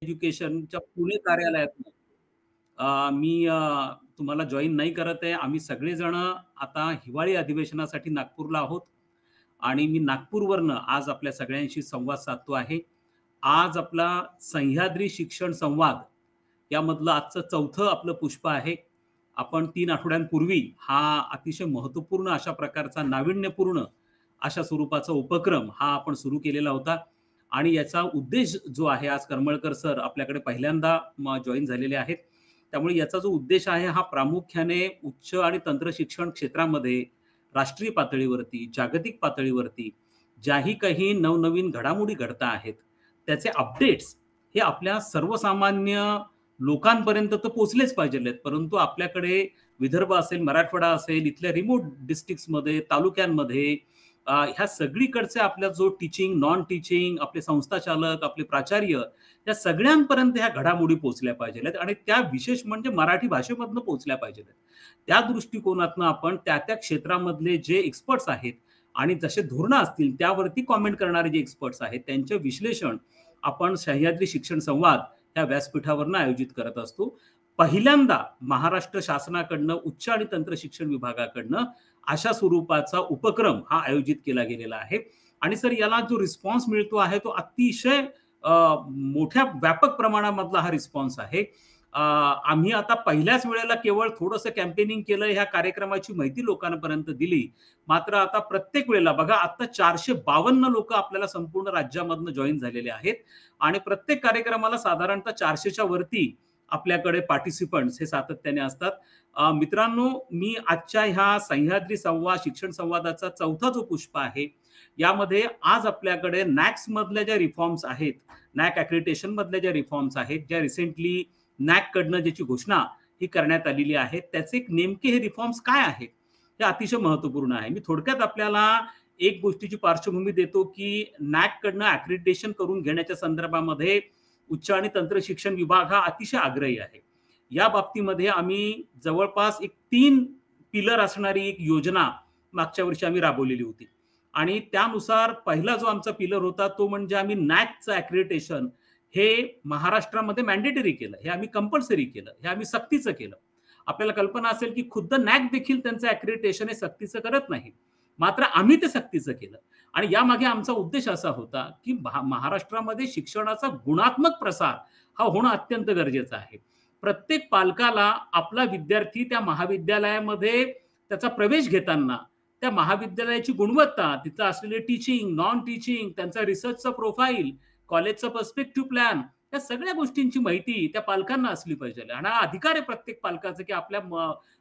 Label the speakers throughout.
Speaker 1: एज्युकेशनच्या पुणे कार्यालयात मी तुम्हाला जॉइन नाही करत आहे. आम्ही सगळेजण आता हिवाळी अधिवेशनासाठी नागपूरला आहोत आणि मी नागपूरवरनं आज आपल्या सगळ्यांशी संवाद साधतो आहे. आज आपला सह्याद्री शिक्षण संवाद यामधलं आजचं चौथं आपलं पुष्प आहे. आपण 3 आठवड्यांपूर्वी हा अतिशय महत्त्वपूर्ण अशा प्रकारचा नाविन्यपूर्ण अशा स्वरूपाचा उपक्रम हा आपण सुरू केलेला होता आणि याचा उद्देश जो आहे आज करमळकर सर आपल्याकडे पहिल्यांदा जॉइन झालेले आहेत. त्यामुळे याचा जो उद्देश आहे हा प्रामुख्याने उच्च आणि तंत्र शिक्षण क्षेत्रामध्ये राष्ट्रीय पातळीवरती, जागतिक पातळीवरती ज्याही काही नवनवीन घडामोडी घडता आहेत, त्याचे अपडेट्स हे आपल्या सर्वसामान्य लोकांपर्यंत तर पोहोचलेच पाहिजेत. परंतु आपल्याकडे विदर्भ असेल, मराठवाडा असेल, इथल्या रिमोट डिस्ट्रिक्ट्समध्ये, तालुक्यांमध्ये ह्या सगळीकडचे आपला जो टीचिंग, नॉन टीचिंग, आपले संस्थाचालक, आपले प्राचार्य या सगळ्यांपर्यंत ह्या घडामोडी पोहोचल्या पाहिजेत आणि त्या विशेष म्हणजे मराठी भाषेमधनं पोहोचल्या पाहिजेत. त्या दृष्टिकोनातनं आपण त्या क्षेत्रामधले जे एक्सपर्ट्स आहेत आणि जसे धोरणं असतील त्यावरती कॉमेंट करणारे जे एक्सपर्ट्स आहेत, त्यांचं विश्लेषण आपण सह्याद्री शिक्षण संवाद या व्यासपीठावरनं आयोजित करत असतो. पहिल्यांदा महाराष्ट्र शासनाकडनं उच्च आणि तंत्र शिक्षण विभागाकडनं अशा स्वरूपाचा उपक्रम हा आयोजित केला गेलेला आहे आणि सर याला जो रिस्पॉन्स मिळतो आहे तो अतिशय मोठ्या व्यापक प्रमाणामधला हा रिस्पॉन्स आहे. आम्ही आता पहिल्याच वेळेला केवळ थोडंसं कॅम्पेनिंग केलं, ह्या कार्यक्रमाची माहिती लोकांपर्यंत दिली. मात्र आता प्रत्येक वेळेला बघा आता 452 लोकं आपल्याला संपूर्ण राज्यामधनं जॉइन झालेले आहेत आणि प्रत्येक कार्यक्रमाला साधारणतः 400च्या वरती आपल्याकडे पार्टिसिपंट्स हे सातत्याने असतात. मित्रांनो, मी आजच्या ह्या सह्याद्री संवाद, शिक्षण संवादाचा चौथा जो पुष्प आहे, यामध्ये आज आपल्याकडे नॅक्स मधल्या ज्या रिफॉर्म्स आहेत, नॅक अक्रेडिटेशन मधल्या ज्या रिफॉर्म्स आहेत, ज्या रिसेंटली नॅक कडनं ज्याची घोषणा ही करण्यात आलेली आहे, त्याचे नेमके हे रिफॉर्म्स काय आहेत, हे अतिशय महत्त्वपूर्ण आहे. मी थोडक्यात आपल्याला एक गोष्टीची पार्श्वभूमी देतो, की नॅक कडनं अक्रेडिटेशन करून घेण्याच्या संदर्भामध्ये उच्च आणि तंत्र शिक्षण विभाग हा अतिशय आग्रही आहे. या बाबतीमध्ये आम्ही जवळपास एक 3 पिलर असणारी एक योजना मागच्या वर्षी आम्ही राबवलेली होती आणि त्यानुसार पहिला जो आमचा पिलर होता तो म्हणजे आम्ही नॅकचं अक्रेडिटेशन हे महाराष्ट्रामध्ये मॅन्डेटरी केलं. हे आम्ही कंपल्सरी केलं. हे आम्ही सक्तीचं केलं. आपल्याला कल्पना असेल की खुद्द नॅक देखील त्यांचं अक्रेडिटेशन हे सक्तीचं करत नाही. मात्र आम्ही ते सक्तीचं केलं आणि यामागे आमचा उद्देश असा होता की महाराष्ट्रामध्ये शिक्षणाचा गुणात्मक प्रसार हा होणं अत्यंत गरजेचं आहे. प्रत्येक पालकाला आपला विद्यार्थी त्या महाविद्यालयामध्ये त्याचा प्रवेश घेताना त्या महाविद्यालयाची गुणवत्ता, तिथं असलेले टीचिंग, नॉन टीचिंग, त्यांचा रिसर्चचा प्रोफाईल, कॉलेजचा पर्स्पेक्टिव्ह प्लॅन या सगळ्या गोष्टींची माहिती त्या पालकांना असली पाहिजे आणि हा अधिकार आहे प्रत्येक पालकाचा की आपल्या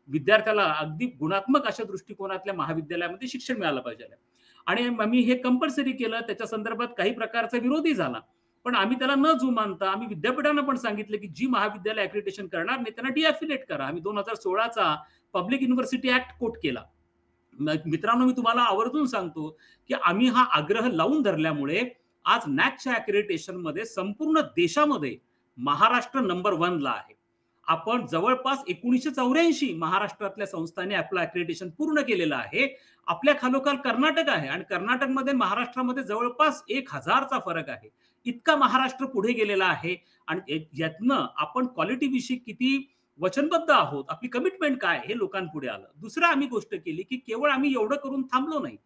Speaker 1: विद्यार्थ्याला अगदी गुणात्मक अशा दृष्टिकोनातल्या महाविद्यालयामध्ये शिक्षण मिळालं पाहिजे आणि आम्ही हे कंपल्सरी केलं. त्याच्या संदर्भात काही प्रकारचा विरोधी झाला. पण आम्ही त्याला न जुमानता आम्ही विद्यापीठांना पण सांगितलं, की जी महाविद्यालय अक्रेडिटेशन करणार नाही त्यांना डिअफिलिएट करा. आम्ही 2016चा पब्लिक युनिव्हर्सिटी ॲक्ट कोट केला. मित्रांनो, मी तुम्हाला आवर्जून सांगतो, की आम्ही हा आग्रह लावून धरल्यामुळे आज नॅकच्या अक्रेडिटेशनमध्ये संपूर्ण देशामध्ये महाराष्ट्र नंबर 1 ला आहे. आपण जवळपास 1984 महाराष्ट्रातल्या संस्थांनी आपलं अक्रेडिटेशन पूर्ण केलेलं आहे. आपल्या खालोखाल कर्नाटक आहे आणि कर्नाटकमध्ये महाराष्ट्रामध्ये जवळपास 1000चा फरक आहे. इतका महाराष्ट्र पुढे गेलेला आहे आणि यातनं आपण क्वालिटी विषयी किती वचनबद्ध आहोत, आपली कमिटमेंट काय हे लोकांपुढे आलं. दुसरं आम्ही गोष्ट केली, की केवळ आम्ही एवढं करून थांबलो नाही.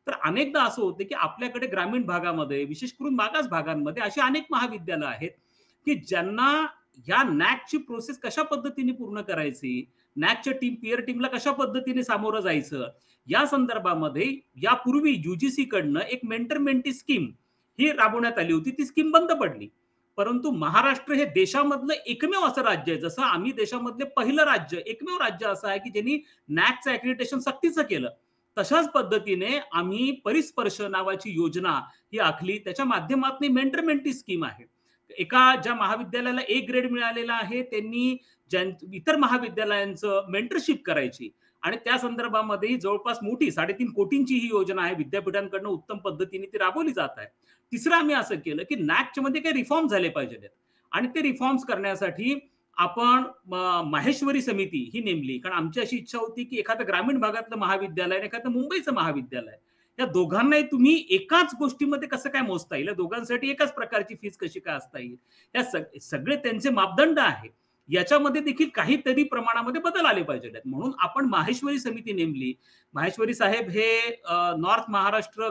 Speaker 1: तर अनेकदा असं होतं, की आपल्याकडे ग्रामीण भागामध्ये, विशेष करून मागास भागांमध्ये अशी अनेक महाविद्यालय आहेत, की ज्यांना या नॅकची प्रोसेस कशा पद्धतीने पूर्ण करायची, नॅकच्या पीअर टीमला कशा पद्धतीने सामोरं जायचं, या संदर्भामध्ये यापूर्वी यूजीसी कडनं एक मेंटर मेंटी स्कीम ही राबवण्यात आली होती. ती स्कीम बंद पडली. परंतु महाराष्ट्र हे देशामधलं एकमेव असं राज्य आहे, जसं आम्ही देशामधले पहिलं राज्य, एकमेव राज्य असं आहे, की ज्यांनी नॅकचं अक्रेडिटेशन सक्तीचं केलं. तशाच पद्धतीने आम्ही परिस्पर्श नावाची योजना ही आखली. त्याच्या माध्यमातून मेंटर मेंटी स्कीम आहे. एका ज्या महाविद्यालयाला ए ग्रेड मिळालेला आहे, त्यांनी इतर महाविद्यालयांचं मेंटरशिप करायची आणि त्या संदर्भामध्ये जवळपास मोठी 3.5 कोटींची ही योजना आहे. विद्यापीठांकडून उत्तम पद्धतीने ती राबवली जात आहे. तिसरं आम्ही असं केलं, की नॅकच्या मध्ये काही रिफॉर्म झाले पाहिजेत आणि ते रिफॉर्म्स करण्यासाठी आपण माहेश्वरी समिती ही नेमली. कारण आमची अशी इच्छा होती, की एखादं ग्रामीण भागातलं महाविद्यालय आणि एखादं मुंबईचं महाविद्यालय या दोघांनाही तुम्ही एकाच गोष्टीमध्ये कसं काय मोजता येईल, या दोघांसाठी एकाच प्रकारची फीस कशी काय असता येईल, या सगळे त्यांचे मापदंड आहेत. याच्यामध्ये देखील काहीतरी प्रमाणामध्ये बदल आले पाहिजेत. म्हणून आपण माहेश्वरी समिती नेमली. माहेश्वरी साहेब हे नॉर्थ महाराष्ट्र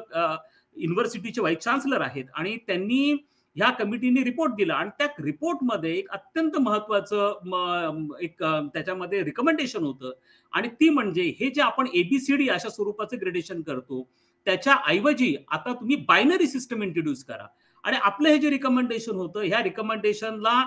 Speaker 1: युनिव्हर्सिटीचे व्हाईस चान्सलर आहेत आणि त्यांनी ह्या कमिटीने रिपोर्ट दिला आणि त्या रिपोर्टमध्ये एक अत्यंत महत्वाचं एक त्याच्यामध्ये रिकमेंडेशन होतं आणि ती म्हणजे हे जे आपण एबीसीडी अशा स्वरूपाचं ग्रेडेशन करतो त्याच्या ऐवजी आता तुम्ही बायनरी सिस्टम इंट्रोड्यूस करा. आणि आपलं हे जे रिकमेंडेशन होतं ह्या रिकमेंडेशनला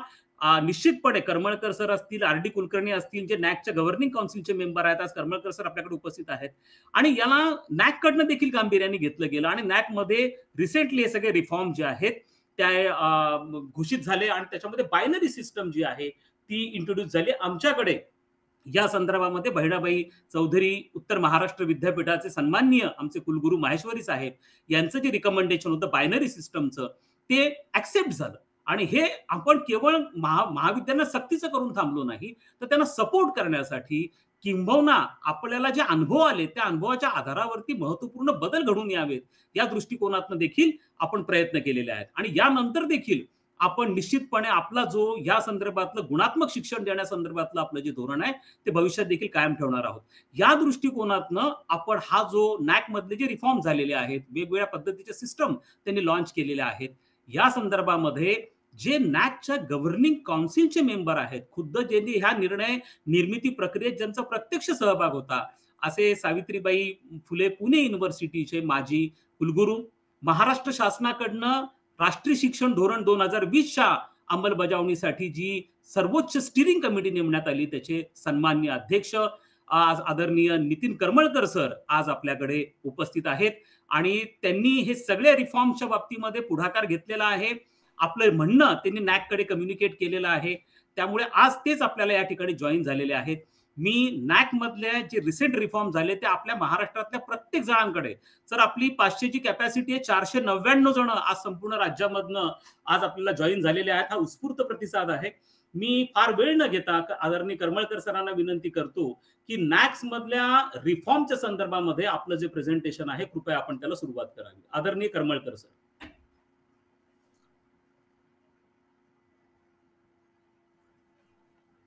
Speaker 1: निश्चितपणे करमळकर सर असतील, आर डी कुलकर्णी असतील, जे नॅकच्या गव्हर्निंग काउन्सिलचे मेंबर आहेत, आज करमळकर सर आपल्याकडे उपस्थित आहेत आणि याला नॅक कडनं देखील गांभीर्याने घेतलं गेलं आणि नॅक मध्ये रिसेंटली हे सगळे रिफॉर्म जे आहेत त्या घोषित झाले आणि त्याच्यामध्ये बायनरी सिस्टम जी आहे ती इंट्रोड्यूस झाली. आमच्याकडे या संदर्भामध्ये बहिणाबाई चौधरी उत्तर महाराष्ट्र विद्यापीठाचे सन्माननीय आमचे कुलगुरू माहेश्वरी साहेब यांचं जे रिकमेंडेशन होतं बायनरी सिस्टमचं ते ऍक्सेप्ट झालं आणि हे आपण केवळ महाविद्यालयात सक्तीचं करून थांबलो नाही, तर त्यांना सपोर्ट करण्यासाठी किंबहुना आपल्याला जे अनुभव आले त्या अनुभवाच्या आधारावरती महत्वपूर्ण बदल घडून यावेत या दृष्टिकोनातून देखील आपण प्रयत्न केलेले आहेत आणि यानंतर देखील आपण निश्चितपणे आपला जो या संदर्भातलं गुणात्मक शिक्षण देण्यासंदर्भातलं आपलं जे धोरण आहे ते भविष्यात देखील कायम ठेवणार आहोत. या दृष्टिकोनातनं आपण हा जो नॅक मधले जे रिफॉर्म झालेले आहेत, वेगवेगळ्या पद्धतीचे सिस्टम त्यांनी लॉन्च केलेले आहेत, या संदर्भामध्ये जे नॅकच्या गव्हर्निंग काउन्सिलचे मेंबर आहेत, खुद्द ज्यांनी ह्या निर्णय निर्मिती प्रक्रियेत ज्यांचा प्रत्यक्ष सहभाग होता, असे सावित्रीबाई फुले पुणे युनिव्हर्सिटीचे माजी कुलगुरू, महाराष्ट्र शासनाकडनं राष्ट्रीय शिक्षण धोरण 2020च्या अंमलबजावणीसाठी जी सर्वोच्च स्टिअरिंग कमिटी नेमण्यात आली त्याचे सन्माननीय अध्यक्ष आज आदरणीय नितीन करमळकर सर आज आपल्याकडे उपस्थित आहेत आणि त्यांनी हे सगळे रिफॉर्मच्या बाबतीमध्ये पुढाकार घेतलेला आहे. आपलं म्हणणं त्यांनी नॅककडे कम्युनिकेट केलेलं आहे. त्यामुळे आज तेच आपल्याला या ठिकाणी जॉईन झालेले आहेत. मी नॅक मधले जे रिसेंट रिफॉर्म झाले ते आपल्या महाराष्ट्रातल्या प्रत्येक जणांकडे, तर आपली 500 ची कॅपॅसिटी आहे, 499 जण आज संपूर्ण राज्यामधनं आज आपल्याला जॉईन झालेले आहेत. हा उत्स्फूर्त प्रतिसाद आहे. मी फार वेळ न घेता आदरणीय करमळकर सरांना विनंती करतो की नॅक्स मधल्या रिफॉर्मच्या संदर्भामध्ये आपलं जे प्रेझेंटेशन आहे कृपया आपण त्याला सुरुवात करावी. आदरणीय करमळकर सर.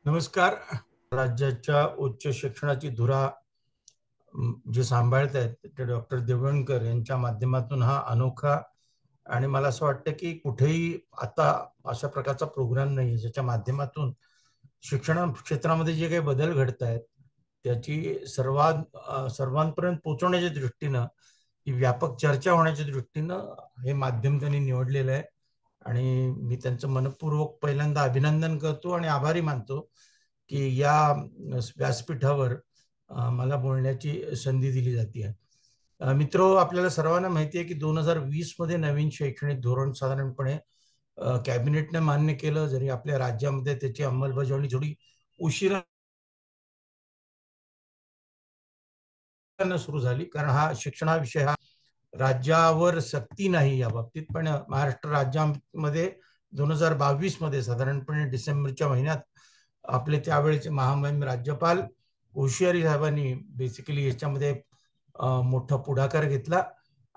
Speaker 2: नमस्कार. राज्याच्या उच्च शिक्षणाची धुरा जे सांभाळत आहेत ते डॉक्टर देवळणकर यांच्या माध्यमातून हा अनोखा आणि मला असं वाटतं की कुठेही आता अशा प्रकारचा प्रोग्राम नाही ज्याच्या माध्यमातून शिक्षण क्षेत्रामध्ये जे काही बदल घडत आहेत त्याची सर्वांपर्यंत पोहोचवण्याच्या दृष्टीनं ही व्यापक चर्चा होण्याच्या दृष्टीनं हे माध्यम त्यांनी निवडलेलं आहे आणि मी त्यांचं मनपूर्वक पहिल्यांदा अभिनंदन करतो आणि आभारी मानतो की या व्यासपीठावर मला बोलण्याची संधी दिली जाते. मित्रो, आपल्याला सर्वांना माहिती आहे की 2020 मध्ये नवीन शैक्षणिक धोरण साधारणपणे कॅबिनेटने मान्य केलं, जरी आपल्या राज्यामध्ये त्याची अंमलबजावणी थोडी उशिरा सुरू झाली, कारण हा शिक्षणा विषय हा राज्यावर सक्ती नाही या बाबतीत. पण महाराष्ट्र राज्यामध्ये 2022 मध्ये साधारणपणे डिसेंबरच्या महिन्यात आपले त्यावेळेचे महामहिम राज्यपाल कोश्यारी साहेबांनी बेसिकली याच्यामध्ये मोठा पुढाकार घेतला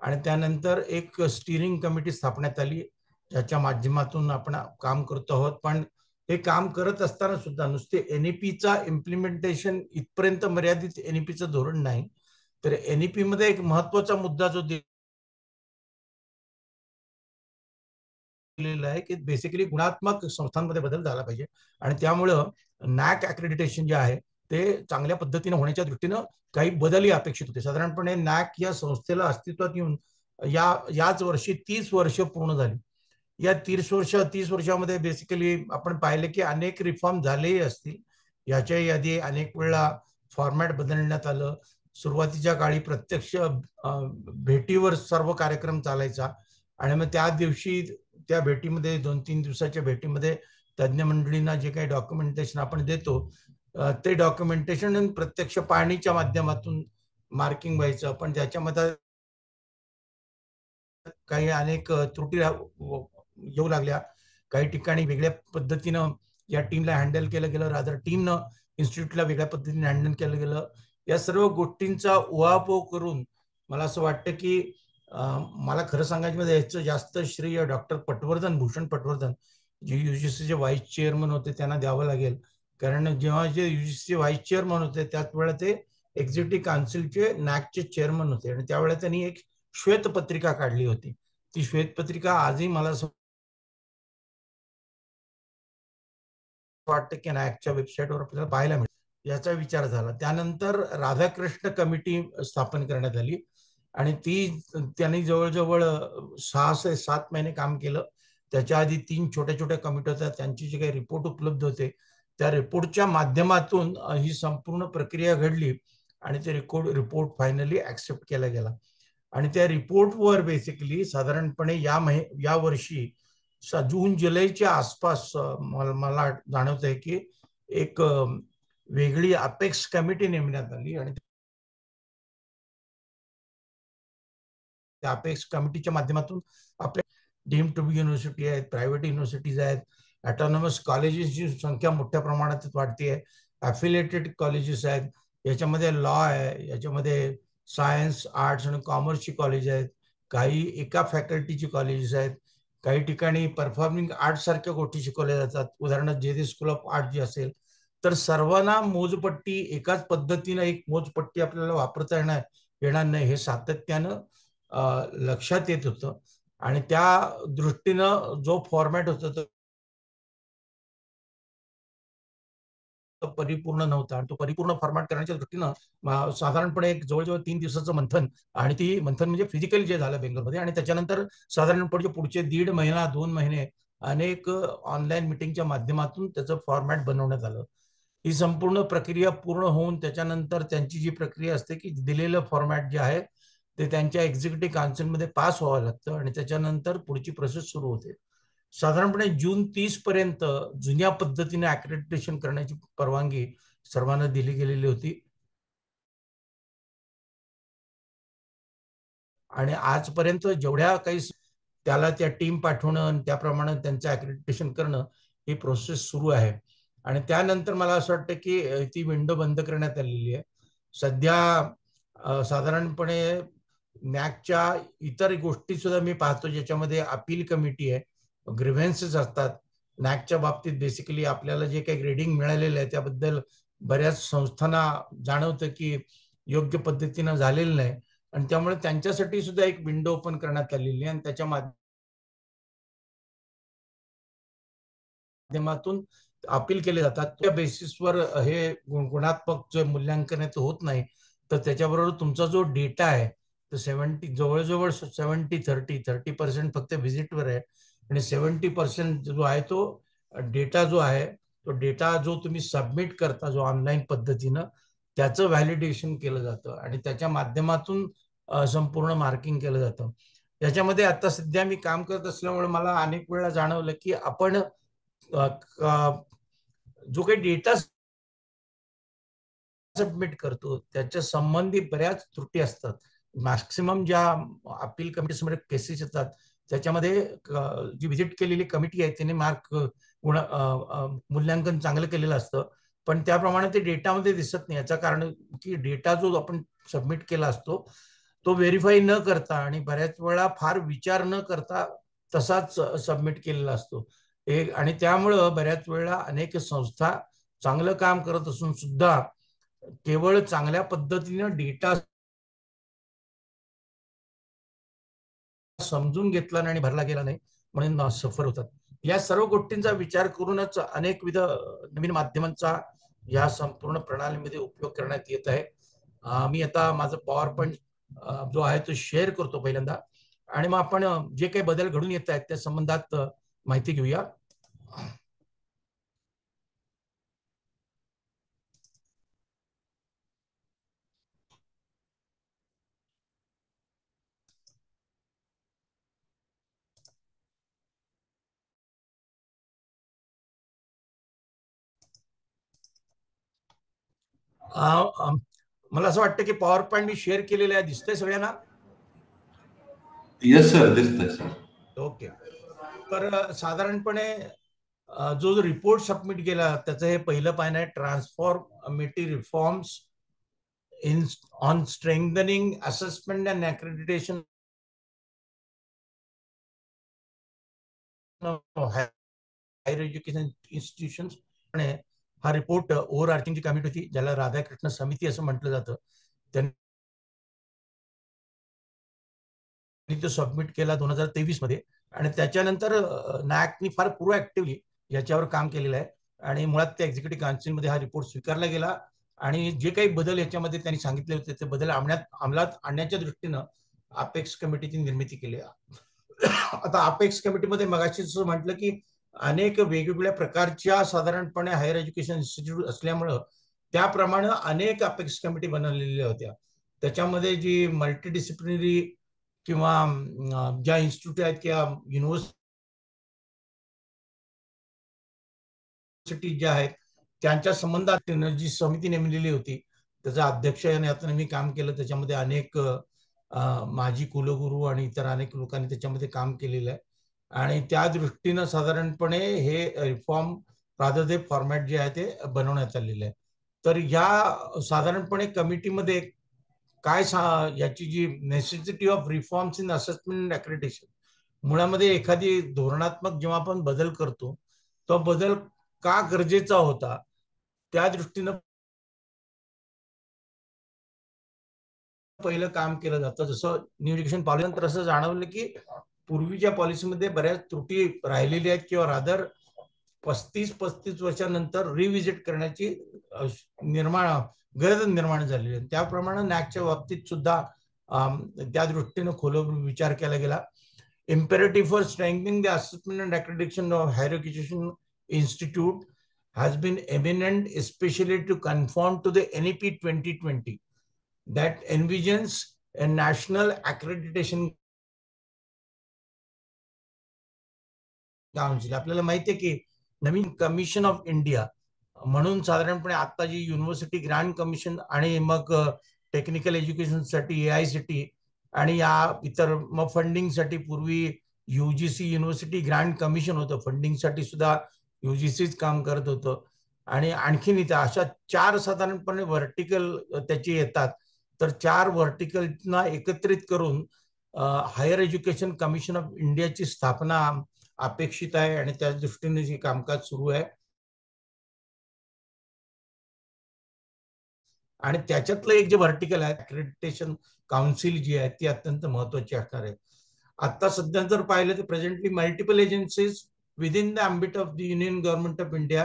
Speaker 2: आणि त्यानंतर एक स्टिअरिंग कमिटी स्थापण्यात आली ज्याच्या माध्यमातून आपण काम करतो आहोत. पण हे काम करत असताना सुद्धा नुसते एनईपीचा इम्प्लिमेंटेशन इथपर्यंत मर्यादित एनईपीचं धोरण नाही, तर एनईपी मध्ये एक महत्वाचा मुद्दा जो आहे की बेसिकली गुणात्मक संस्थांमध्ये बदल झाला पाहिजे आणि त्यामुळं नॅक अक्रेडिटेशन जे आहे ते चांगल्या पद्धतीने होण्याच्या दृष्टीनं काही बदलही अपेक्षित होते. साधारणपणे नॅक या संस्थेला अस्तित्वात येऊन याच वर्षी 30 वर्ष पूर्ण झाली. या 30 वर्षामध्ये बेसिकली आपण पाहिले की अनेक रिफॉर्म झालेही असतील. याच्याही आधी अनेक वेळा फॉर्मॅट बदलण्यात आलं. सुरुवातीच्या काळी प्रत्यक्ष भेटीवर सर्व कार्यक्रम चालायचा आणि मग त्या दिवशी त्या भेटीमध्ये 2-3 दिवसाच्या भेटीमध्ये तज्ज्ञ मंडळींना जे काही डॉक्युमेंटेशन आपण देतो ते डॉक्युमेंटेशन प्रत्यक्ष पाहणीच्या माध्यमातून मार्किंग व्हायचं. पण त्याच्यामध्ये काही अनेक त्रुटी येऊ लागल्या. काही ठिकाणी वेगळ्या पद्धतीनं या टीमला हँडल केलं गेलं, रादर टीमनं इन्स्टिट्यूटला वेगळ्या पद्धतीने हँडल केलं गेलं. या सर्व गोष्टींचा उहापोह करून मला असं वाटतं की मला खरं सांगायचं म्हणजे याचं जास्त श्रेय डॉक्टर पटवर्धन, भूषण पटवर्धन, जे UGCचे व्हाईस चेअरमन होते, त्यांना द्यावं लागेल. कारण जेव्हा जे UGCचे व्हाईस चेअरमन होते त्याच वेळेला ते एक्झिक्युटिव्ह काउन्सिलचे नॅकचे चेअरमन होते आणि त्यावेळेला त्यांनी एक श्वेतपत्रिका काढली होती. ती श्वेतपत्रिका आजही मला असं वाटतं की नॅकच्या वेबसाईटवर आपल्याला पाहायला मिळेल. याचा विचार झाला. त्यानंतर राधाकृष्ण कमिटी स्थापन करण्यात आली आणि त्यांनी जवळजवळ 6 ते 7 महिने काम केलं. त्याच्या आधी 3 छोट्या छोट्या कमिटी होत्या. त्यांचे जे काही रिपोर्ट उपलब्ध होते त्या रिपोर्टच्या माध्यमातून ही संपूर्ण प्रक्रिया घडली आणि ते रिपोर्ट फायनली ऍक्सेप्ट केला गेला. आणि त्या रिपोर्टवर बेसिकली साधारणपणे या वर्षी जून जुलैच्या आसपास मला जाणवत आहे की एक वेगळी अपेक्स कमिटी नेमण्यात आली आणि त्या अपेक्स कमिटीच्या माध्यमातून आपल्या डीम्ड टू बी युनिव्हर्सिटी आहेत, प्रायव्हेट युनिव्हर्सिटीज आहेत, ऑटोनॉमस कॉलेजेसची संख्या मोठ्या प्रमाणात वाढते आहे, अफिलिएटेड कॉलेजेस आहेत, याच्यामध्ये लॉ आहे, याच्यामध्ये सायन्स, आर्ट्स आणि कॉमर्सची कॉलेज आहेत, काही एका फॅकल्टीची कॉलेजेस आहेत, काही ठिकाणी परफॉर्मिंग आर्ट सारख्या गोष्टी शिकवल्या जातात. उदाहरणार्थ जे स्कूल ऑफ आर्ट जी असेल तर सर्वांना मोजपट्टी एकाच पद्धतीनं एक मोजपट्टी आपल्याला वापरता येणार नाही हे सातत्यानं लक्षात येत होतं आणि त्या दृष्टीनं जो फॉर्मॅट होता तो परिपूर्ण नव्हता आणि तो परिपूर्ण फॉर्मॅट करण्याच्या दृष्टीनं साधारणपणे एक जवळजवळ 3 दिवसाचं मंथन आणि ती मंथन म्हणजे फिजिकली जे झालं बेंगलोरमध्ये आणि त्याच्यानंतर साधारणपणे पुढचे 1.5 महिना 2 महिने अनेक ऑनलाईन मिटिंगच्या माध्यमातून त्याचं फॉर्मॅट बनवण्यात आलं. ही संपूर्ण प्रक्रिया पूर्ण होऊन त्याच्यानंतर त्यांची जी प्रक्रिया असते की दिलेलं फॉर्मॅट जे आहे ते त्यांच्या एक्झिक्युटिव्ह काउन्सिलमध्ये पास व्हावं लागतं आणि त्याच्यानंतर पुढची प्रोसेस सुरू होते. साधारणपणे जून 30 पर्यंत जुन्या पद्धतीने अक्रेडिटेशन करण्याची परवानगी सर्वांना दिली गेलेली होती आणि आजपर्यंत जेवढ्या काही त्याला त्या टीम पाठवणं आणि त्याप्रमाणे त्यांचं अक्रेडिटेशन करणं ही प्रोसेस सुरू आहे आणि त्यानंतर मला असं वाटतं की ती विंडो बंद करण्यात आलेली आहे. सध्या साधारणपणे नॅकच्या इतर गोष्टी सुद्धा मी पाहतो ज्याच्यामध्ये अपील कमिटी आहे, ग्रीव्हन्सेस असतात. नॅकच्या बाबतीत बेसिकली आपल्याला जे काही ग्रेडिंग मिळालेलं आहे त्याबद्दल बऱ्याच संस्थांना जाणवतं की योग्य पद्धतीनं झालेलं नाही आणि त्यामुळे त्यांच्यासाठी सुद्धा एक विंडो ओपन करण्यात आलेली आहे आणि त्याच्या माध्यमातून अपील केले जातात. त्या बेसिसवर हे गुणात्मक जे मूल्यांकन आहे ते होत नाही तर त्याच्याबरोबर तुमचा जो डेटा आहे तर जवळजवळ 30% फक्त व्हिजिटवर आहे आणि 70% जो आहे तो डेटा जो आहे तो डेटा जो तुम्ही सबमिट करता जो ऑनलाईन पद्धतीनं त्याचं व्हॅलिडेशन केलं जातं आणि त्याच्या माध्यमातून संपूर्ण मार्किंग केलं जातं. याच्यामध्ये आता सध्या मी काम करत असल्यामुळे मला अनेक वेळा जाणवलं की आपण जो काही डेटा सबमिट करतो त्याच्या संबंधी बऱ्याच त्रुटी असतात. मॅक्सिमम ज्या अपील कमिटी समोर केसेस येतात त्याच्यामध्ये जी व्हिजिट केलेली कमिटी आहे त्याने मूल्यांकन चांगलं केलेलं असतं पण त्याप्रमाणे ते डेटामध्ये दिसत नाही. याचं कारण की डेटा जो आपण सबमिट केला असतो तो व्हेरीफाय न करता आणि बऱ्याच वेळा फार विचार न करता तसाच सबमिट केलेला असतो आणि त्यामुळं बऱ्याच वेळा अनेक संस्था चांगलं काम करत असून सुद्धा केवळ चांगल्या पद्धतीनं डेटा समजून घेतला नाही आणि भरला गेला नाही म्हणून सफर होतात. या सर्व गोष्टींचा विचार करूनच अनेकविध नवीन माध्यमांचा या संपूर्ण प्रणालीमध्ये उपयोग करण्यात येत आहे. मी आता माझं पॉवर पॉईंट जो आहे तो शेअर करतो पहिल्यांदा आणि मग आपण जे काही बदल घडून येत आहेत त्या संबंधात माहिती घेऊया. मला असं वाटतं की पॉवर पॉईंट मी शेअर केलेलं आहे, दिसतंय सगळ्यांना?
Speaker 3: येस सर, दिसतंय सर.
Speaker 2: ओके. तर साधारणपणे जो रिपोर्ट सबमिट केला त्याचं हे पहिलं पान आहे, transformative reforms on strengthening assessment and accreditation of higher education institutions. हा रिपोर्ट ओव्हर आर्चिंगची कमिटी होती, ज्याला राधाकृष्ण समिती असं म्हटलं जातं, त्यांनी तो सबमिट केला 2023 मध्ये. आणि त्याच्यानंतर नॅकनी फार प्रोएक्टिव्हली याच्यावर काम केलेलं आहे आणि मुळात त्या एक्झिक्युटिव्ह काउन्सिलमध्ये हा रिपोर्ट स्वीकारला गेला आणि जे काही बदल याच्यामध्ये त्यांनी सांगितले होते ते बदल अंमलात आणण्याच्या दृष्टीनं अपेक्स कमिटीची निर्मिती केली. आता अपेक्स कमिटीमध्ये मगाशी जसं म्हटलं की अनेक वेगवेगळ्या प्रकारच्या साधारणपणे हायर एज्युकेशन इन्स्टिट्यूट असल्यामुळं त्याप्रमाणे अनेक अपेक्स कमिटी बनवलेल्या होत्या. त्याच्यामध्ये जी मल्टीडिसिप्लिनरी किंवा ज्या इन्स्टिट्यूट आहेत किंवा युनिव्हर्सिटी ज्या आहेत त्यांच्या संबंधात जी समिती नेमलेली होती त्याचा अध्यक्ष यातून मी काम केलं. त्याच्यामध्ये अनेक माजी कुलगुरू आणि इतर अनेक लोकांनी त्याच्यामध्ये काम केलेलं आहे आणि त्या दृष्टीनं साधारणपणे हे रिफॉर्म प्राददेव फॉर्मॅट जे आहे ते बनवण्यात आलेलं आहे. तर या साधारणपणे कमिटीमध्ये काय याची जी necessity of reforms in assessment and accreditation, मुळामध्ये एखादी धोरणात्मक जेव्हा आपण बदल करतो तो बदल का गरजेचा होता त्या दृष्टीनं पहिलं काम केलं जातं. जसं न्यू एज्युकेशन पॉलिसी नंतर असं जाणवलं की पूर्वीच्या पॉलिसीमध्ये बऱ्याच त्रुटी राहिलेल्या आहेत किंवा रादर 35 वर्षानंतर रिव्हिजिट करण्याची गरज निर्माण झालेली आहे. त्याप्रमाणे नॅकच्या बाबतीत सुद्धा त्या दृष्टीनं खोलवर विचार केला गेला. Imperative for strengthening the assessment and accreditation of higher education institute has been eminent, especially to conform to the NEP 2020 that envisions a national accreditation council. आपल्याला माहिती आहे की नवीन कमिशन ऑफ इंडिया म्हणून साधारणपणे आता जी युनिव्हर्सिटी ग्रँट कमिशन आणि मग technical एज्युकेशनसाठी AICTE आणि या इतर मग फंडिंगसाठी पूर्वी UGC युनिव्हर्सिटी ग्रँट कमिशन होतं. फंडिंगसाठी सुद्धा UGCच काम करत होतं. आणि आणखीन इथे अशा 4 साधारणपणे व्हर्टिकल त्याचे येतात. तर 4 व्हर्टिकलना एकत्रित करून हायर एज्युकेशन कमिशन ऑफ इंडियाची स्थापना अपेक्षित आहे आणि त्या दृष्टीने जे कामकाज सुरू आहे आणि त्याच्यातलं एक जे व्हर्टिकल आहे अक्रेडिटेशन काउन्सिल जी आहे ती अत्यंत महत्वाची असणार आहे. आता सध्या जर पाहिलं तर presently multiple agencies within the ambit of the union government of India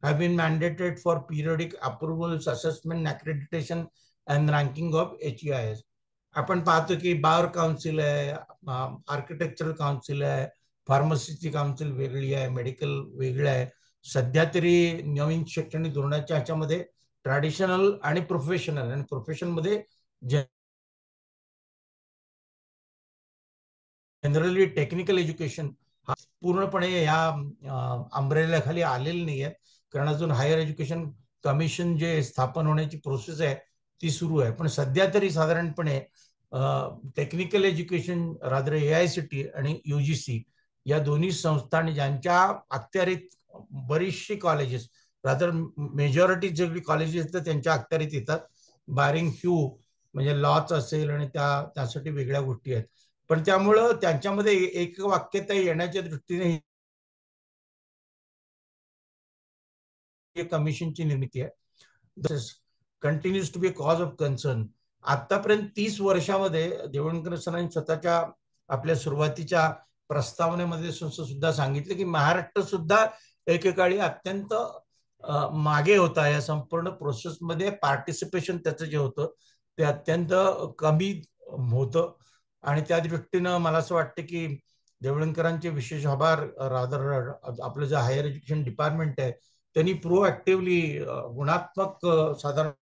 Speaker 2: have been mandated for periodic approvals, assessment, accreditation and ranking of HEIS. आपण पाहतो की बार काउन्सिल आहे, आर्किटेक्चरल काउन्सिल आहे, फार्मसीची काउन्सिल वेगळी आहे, मेडिकल वेगळं आहे. सध्या तरी नवीन शैक्षणिक धोरणाच्या ह्याच्यामध्ये ट्रॅडिशनल आणि प्रोफेशनल आणि प्रोफेशनमध्ये जनरली टेक्निकल एज्युकेशन हा पूर्णपणे या अंब्रेलाखाली आलेले नाही आहेत, कारण अजून हायर एज्युकेशन कमिशन जे स्थापन होण्याची प्रोसेस आहे ती सुरू आहे. पण सध्या तरी साधारणपणे टेक्निकल एज्युकेशन रादर AICTE आणि UGC या दोन्ही संस्थांनी ज्यांच्या अखत्यारीत बरीचशी कॉलेजेस रादर मेजॉरिटी जेवढी कॉलेजेस आहेत त्यांच्या अखत्यारीत येतात, बारिंग फ्यू म्हणजे लॉच असेल आणि त्यासाठी वेगळ्या गोष्टी आहेत. पण त्यामुळं त्यांच्यामध्ये एक वाक्यता येण्याच्या दृष्टीने कमिशनची निर्मिती आहे. Continues to be cause of concern. आतापर्यंत 30 वर्षामध्ये देवणकर सरांनी स्वतःच्या आपल्या सुरुवातीच्या प्रस्तावनेमध्ये सुद्धा सांगितलं की महाराष्ट्र सुद्धा एकेकाळी अत्यंत मागे होता या संपूर्ण प्रोसेसमध्ये. पार्टिसिपेशन त्याचं जे होतं ते अत्यंत कमी होतं आणि त्या दृष्टीनं मला असं वाटतं की देवळणकरांचे विशेष आभार. रादर आपलं जे हायर एज्युकेशन डिपार्टमेंट आहे त्यांनी प्रोएक्टिव्हली गुणात्मक साधारणपणे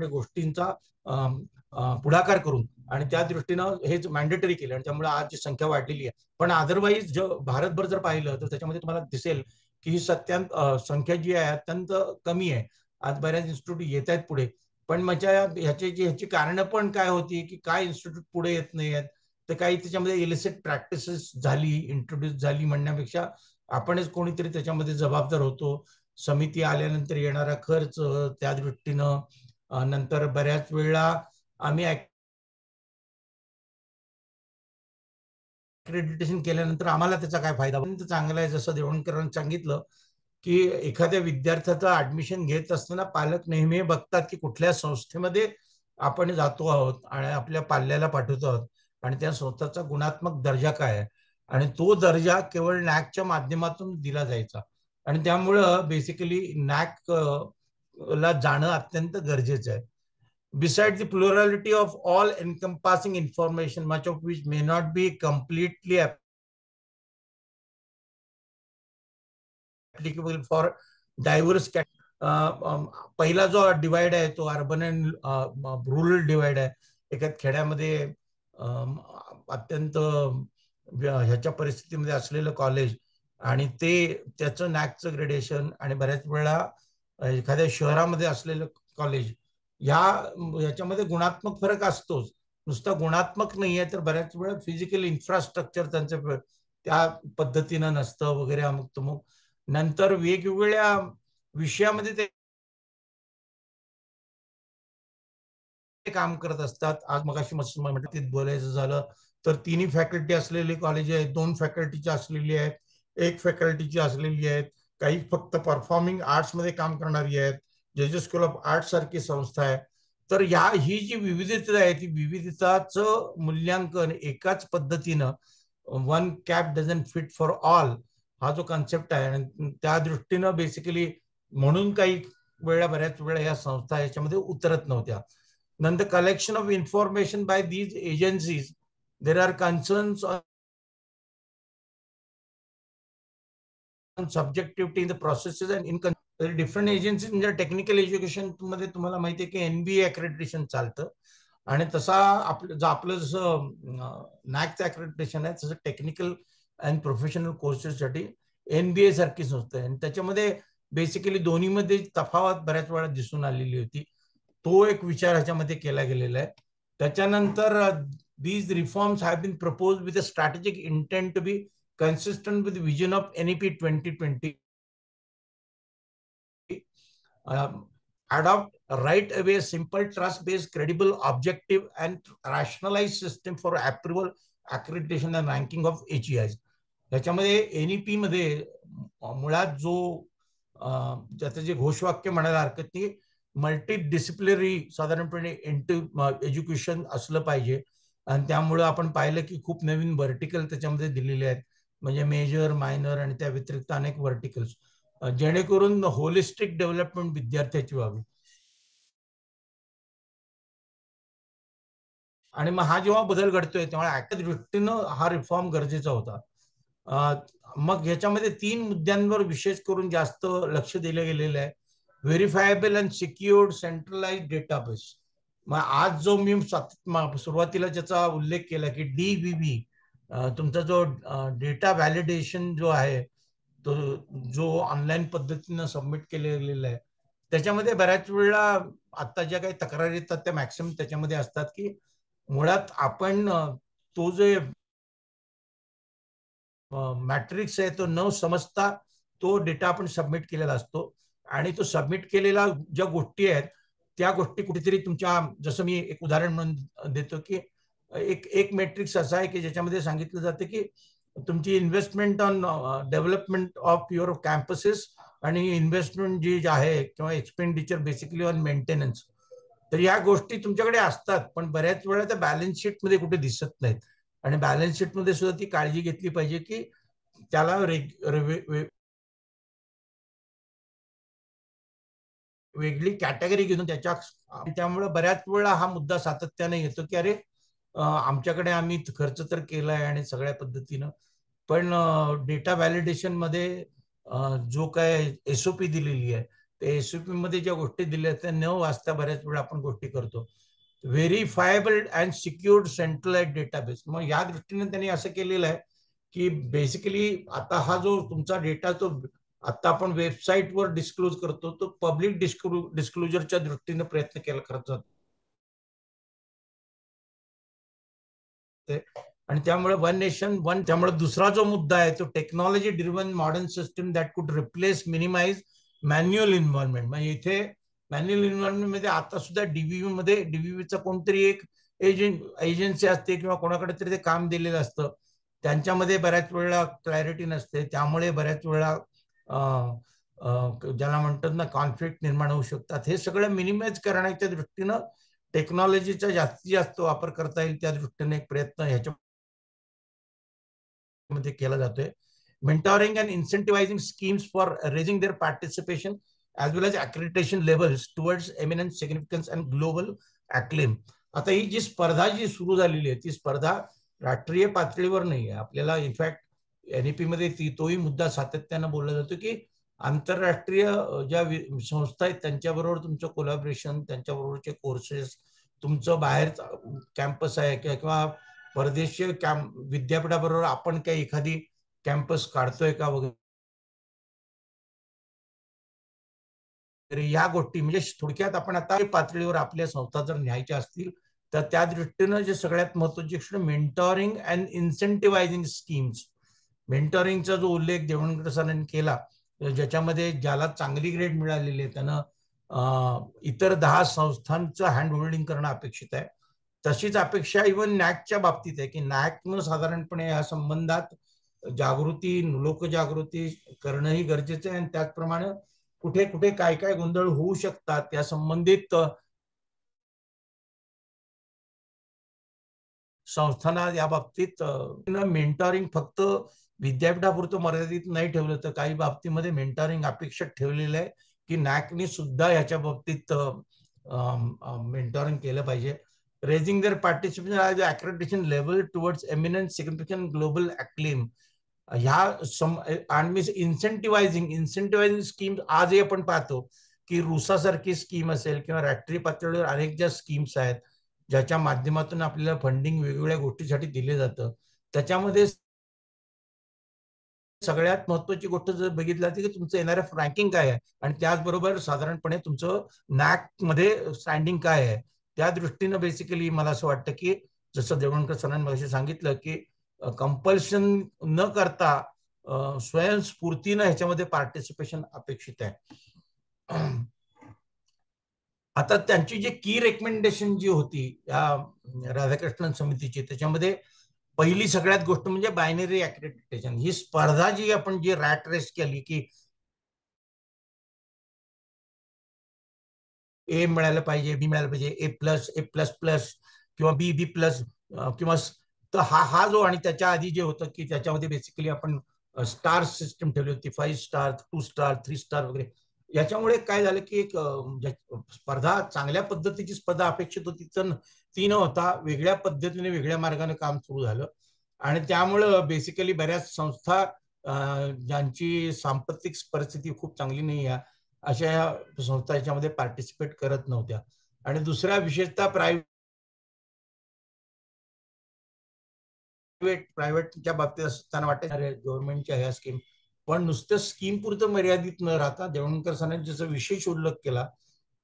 Speaker 2: गोष्टींचा पुढाकार करून आणि त्या दृष्टीनं हेच मॅन्डेटरी केलं आणि त्यामुळे आज जी संख्या वाढलेली आहे. पण अदरवाईज भारतभर जर पाहिलं तर त्याच्यामध्ये तुम्हाला दिसेल की ही संख्या जी आहे अत्यंत कमी आहे. आज बऱ्याच इन्स्टिट्यूट येत आहेत पुढे, पण ह्याची कारणं पण काय होती की काय इन्स्टिट्यूट पुढे येत नाही आहेत, तर काही त्याच्यामध्ये इलिसिट प्रॅक्टिसेस झाली, इंट्रोड्यूस झाली म्हणण्यापेक्षा आपणच कोणीतरी त्याच्यामध्ये जबाबदार होतो. समिती आल्यानंतर येणारा खर्च, त्या दृष्टीनं नंतर बऱ्याच वेळा आम्ही अक्रेडिटेशन केल्यानंतर आम्हाला त्याचा काय फायदा चांगला आहे. जसं देवणकरांनी सांगितलं की एखाद्या विद्यार्थ्याचं ऍडमिशन घेत असताना पालक नेहमी बघतात की कुठल्या संस्थेमध्ये आपण जातो आहोत आणि आपल्या पाल्याला पाठवतो आहोत आणि त्या संस्थेचा गुणात्मक दर्जा काय आहे, आणि तो दर्जा केवळ नॅकच्या माध्यमातून दिला जायचा. आणि त्यामुळं बेसिकली नॅक ला जाणं अत्यंत गरजेचं आहे. Besides the plurality of all encompassing information, much of which may not be completely applicable for diverse पहिला जो डिवाइड आहे तो अर्बन अँड रुरल डिवाइड आहे. एखाद खेड्यामध्ये अत्यंत ह्याच्या परिस्थितीमध्ये असलेलं कॉलेज आणि ते त्याचं नॅकचं ग्रेडेशन, आणि बऱ्याच वेळा एखाद्या शहरामध्ये असलेलं कॉलेज, याच्यामध्ये गुणात्मक फरक असतोच. नुसता गुणात्मक नाहीये तर बऱ्याच वेळा फिजिकल इन्फ्रास्ट्रक्चर त्यांचं त्या पद्धतीनं नसतं वगैरे, अमुक तमुक. नंतर वेगवेगळ्या विषयामध्ये ते काम करत असतात. आज मगाशी म्हटलं बोलायचं झालं तर तिन्ही फॅकल्टी असलेली कॉलेज आहेत, 2 फॅकल्टीची असलेली आहेत, 1 फॅकल्टीची असलेली आहेत, काही फक्त परफॉर्मिंग आर्ट्स मध्ये काम करणारी आहेत, जेजे स्कूल ऑफ आर्ट सारखी संस्था आहे. तर ही जी विविधता आहे ती विविधताचं मूल्यांकन एकाच पद्धतीनं, one cap doesn't fit for all, हा जो कन्सेप्ट आहे, आणि त्या दृष्टीनं बेसिकली म्हणून काही बऱ्याच वेळा या संस्था याच्यामध्ये उतरत नव्हत्या. Then the collection of information by these agencies, there are concerns on subjectivity in the processes and in different agencies. म्हणजे टेक्निकल एज्युकेशन मध्ये तुम्हाला माहिती आहे की एनबीए अक्रेडिटेशन चालतं, आणि तसा आपलं जसं नॅकचं अक्रेडिटेशन आहे तसं टेक्निकल अँड प्रोफेशनल कोर्सेससाठी एनबीए सारखी संस्था आहे. आणि त्याच्यामध्ये बेसिकली दोन्हीमध्ये तफावत बऱ्याच वेळा दिसून आलेली होती. तो एक विचार ह्याच्यामध्ये केला गेलेला आहे. त्याच्यानंतर these reforms have been proposed with a strategic intent to be consistent with the vision of NEP 2020. Adopt right away a simple, trust-based, credible, objective, and rationalized system for approval, accreditation, and ranking of HEIs. त्याच्यामध्ये NEP मध्ये मुळात जो त्याचं जे घोषवाक्य म्हणायला हरकत नाही, मल्टी डिसिप्लिनरी साधारणपणे एज्युकेशन असलं पाहिजे. आणि त्यामुळे आपण पाहिलं की खूप नवीन व्हर्टिकल त्याच्यामध्ये दिलेले आहेत, म्हणजे मेजर, मायनर आणि त्या व्यतिरिक्त अनेक व्हर्टिकल्स, जेणेकरून होलिस्टिक डेव्हलपमेंट विद्यार्थ्याची व्हावी. आणि मग हा जेव्हा बदल घडतोय तेव्हा ऍक्ट दृष्टीनं हा रिफॉर्म गरजेचा होता. मग ह्याच्यामध्ये 3 मुद्द्यांवर विशेष करून जास्त लक्ष दिलं गेलेलं आहे. व्हेरिफायबल अँड सिक्युअर्ड सेंट्रलाइज डेटाबेस. मग आज जो मी सुरुवातीला ज्याचा उल्लेख केला की DVB, तुमचा जो डेटा व्हॅलिडेशन जो आहे तो जो ऑनलाईन पद्धतीनं सबमिट केलेला आहे, त्याच्यामध्ये बऱ्याच वेळा आता ज्या काही तक्रारी येतात त्या मॅक्सिमम त्याच्यामध्ये असतात की मुळात आपण तो जे मॅट्रिक्स आहे तो न समजता तो डेटा आपण सबमिट केलेला असतो, आणि तो सबमिट केलेला ज्या गोष्टी आहेत त्या गोष्टी कुठेतरी तुमच्या, जसं मी एक उदाहरण म्हणून देतो की एक मॅट्रिक्स असा आहे की ज्याच्यामध्ये सांगितलं जातं की तुमची investment on development of your campuses आणि इन्व्हेस्टमेंट जी आहे किंवा एक्सपेंडिचर बेसिकली ऑन मेंटेनन्स. तर या गोष्टी तुमच्याकडे असतात पण बऱ्याच वेळा त्या बॅलन्स शीट मध्ये कुठे दिसत नाहीत, आणि बॅलन्स शीट मध्ये सुद्धा ती काळजी घेतली पाहिजे की त्याला वेगळी कॅटेगरी घेऊन त्याच्या, त्यामुळे बऱ्याच वेळा हा मुद्दा सातत्याने येतो की अरे आमच्याकडे आम्ही खर्च तर केलाय आणि सगळ्या पद्धतीनं, पण डेटा व्हॅलिडेशन मध्ये जो काय SOP दिलेली आहे त्या SOP मध्ये ज्या गोष्टी दिल्या त्या न वाचता बऱ्याच वेळा आपण गोष्टी करतो. व्हेरीफायबल अँड सिक्युअर्ड सेंट्रलाइज डेटाबेस. मग या दृष्टीने त्यांनी असं केलेलं आहे की बेसिकली आता हा जो तुमचा डेटा तो आता आपण वेबसाईटवर डिस्क्लोज करतो तो पब्लिक डिस्क्लोजरच्या दृष्टीने प्रयत्न केला करत जातो. आणि त्यामुळे वन नेशन त्यामुळे दुसरा जो मुद्दा आहे तो technology driven modern system that कुड रिप्लेस, मिनिमाइज मॅन्युअल इन्व्हॉल्वमेंट. म्हणजे इथे मॅन्युअल इन्व्हॉल्वमेंट मध्ये आता सुद्धा डीबीबी मध्ये डीबीबीचा कोणतरी एक एजन्सी असते किंवा कोणाकडे तरी ते काम दिलेलं असतं, त्यांच्यामध्ये बऱ्याच वेळा क्लॅरिटी नसते, त्यामुळे बऱ्याच वेळा ज्याला म्हणतात ना कॉन्फ्लिक्ट निर्माण होऊ शकतात. हे सगळं मिनिमाइज करण्याच्या दृष्टीनं टेक्नॉलॉजीचा जास्तीत जास्त वापर करता येईल त्या दृष्टीने एक प्रयत्न ह्याच्यामध्ये केला जातोय. Mentoring and incentivising schemes for raising their participation as well as accreditation levels towards eminent significance and global acclaim. आता ही जी स्पर्धा जी सुरू झालेली आहे ती स्पर्धा राष्ट्रीय पातळीवर नाही आहे. आपल्याला इनफॅक्ट एनईपी मध्ये तोही मुद्दा सातत्यानं बोलला जातो की आंतरराष्ट्रीय ज्या संस्था आहेत त्यांच्याबरोबर तुमचं कोलॅबोरेशन, त्यांच्याबरोबरचे कोर्सेस, तुमचं बाहेर कॅम्पस आहे किंवा परदेशीय विद्यापीठाबरोबर आपण काही एखादी कॅम्पस काढतोय का वगैरे, या गोष्टी म्हणजे थोडक्यात आपण आता पातळीवर आपल्या संस्था जर न्यायच्या असतील तर त्या दृष्टीनं जे सगळ्यात महत्वाची गोष्ट मेंटॉरिंग अँड इन्सेंटिव्हायझिंग स्कीम्स. मेंटॉरिंगचा जो उल्लेख देवणकर सरांनी केला, ज्याच्यामध्ये ज्याला चांगली ग्रेड मिळालेली आहे त्यानं इतर 10 संस्थांचं हँड होल्डिंग करणं अपेक्षित आहे. तशीच अपेक्षा इव्हन नॅकच्या बाबतीत आहे की नॅकनं साधारणपणे या संबंधात जागृती, लोकजागृती करणंही गरजेचं आहे आणि त्याचप्रमाणे कुठे कुठे काय काय गोंधळ होऊ शकतात त्या संबंधित संस्थांना या बाबतीत मेंटॉरिंग फक्त विद्यापीठापुरतं मर्यादित नाही ठेवलं तर काही बाबतीमध्ये मेंटॉरिंग अपेक्षित ठेवलेलं आहे की नॅकने सुद्धा याच्या बाबतीत मेंटॉरिंग केलं पाहिजे. Raising their participation as accreditation level towards eminent significant global acclaim. ह्या आणि इन्सेंटिव्हायझिंग स्कीम आजही आपण पाहतो की रुसासारखी स्कीम असेल किंवा राष्ट्रीय पातळीवर अनेक ज्या स्कीम्स आहेत ज्याच्या माध्यमातून आपल्याला फंडिंग वेगवेगळ्या गोष्टीसाठी दिले जातं, त्याच्यामध्ये सगळ्यात महत्वाची गोष्ट जर बघितलं की तुमचं एनआरएफ रँकिंग काय आहे आणि त्याचबरोबर साधारणपणे तुमचं नॅक मध्ये स्टँडिंग काय आहे. त्या दृष्टीनं बेसिकली मला असं वाटतं की जसं देवणकर सरांनी मगाशी सांगितलं की कंपल्शन न करता स्वयंस्फूर्तीनं ह्याच्यामध्ये पार्टिसिपेशन अपेक्षित आहे. आता त्यांची जी की रेकमेंडेशन जी होती या राधाकृष्णन समितीची, त्याच्यामध्ये पहिली सगळ्यात गोष्ट म्हणजे बायनरी अक्रेडिटेशन. ही स्पर्धा जी आपण जी रॅट रेस केली की ए मिळायला पाहिजे, बी मिळायला पाहिजे, ए प्लस किंवा बी प्लस किंवा तर हा जो आणि त्याच्या आधी जे होतं की त्याच्यामध्ये बेसिकली आपण स्टार सिस्टम ठेवली होती, 5 स्टार, 2 स्टार, 3 स्टार वगैरे. याच्यामुळे काय झालं की एक स्पर्धा चांगल्या पद्धतीची स्पर्धा अपेक्षित होती तर ती न होता वेगळ्या पद्धतीने वेगळ्या मार्गाने काम सुरू झालं आणि त्यामुळं बेसिकली बऱ्याच संस्था ज्यांची सांपत्तिक परिस्थिती खूप चांगली नाही आहे अशा संस्था याच्यामध्ये पार्टिसिपेट करत नव्हत्या. आणि दुसऱ्या विशेषतः प्रायव्हेटच्या बाबतीत असताना वाटत गव्हर्नमेंटच्या ह्या स्कीम पण नुसतं स्कीम पुरतं मर्यादित न राहता देवणकर सरांनी जसं विशेष उल्लेख केला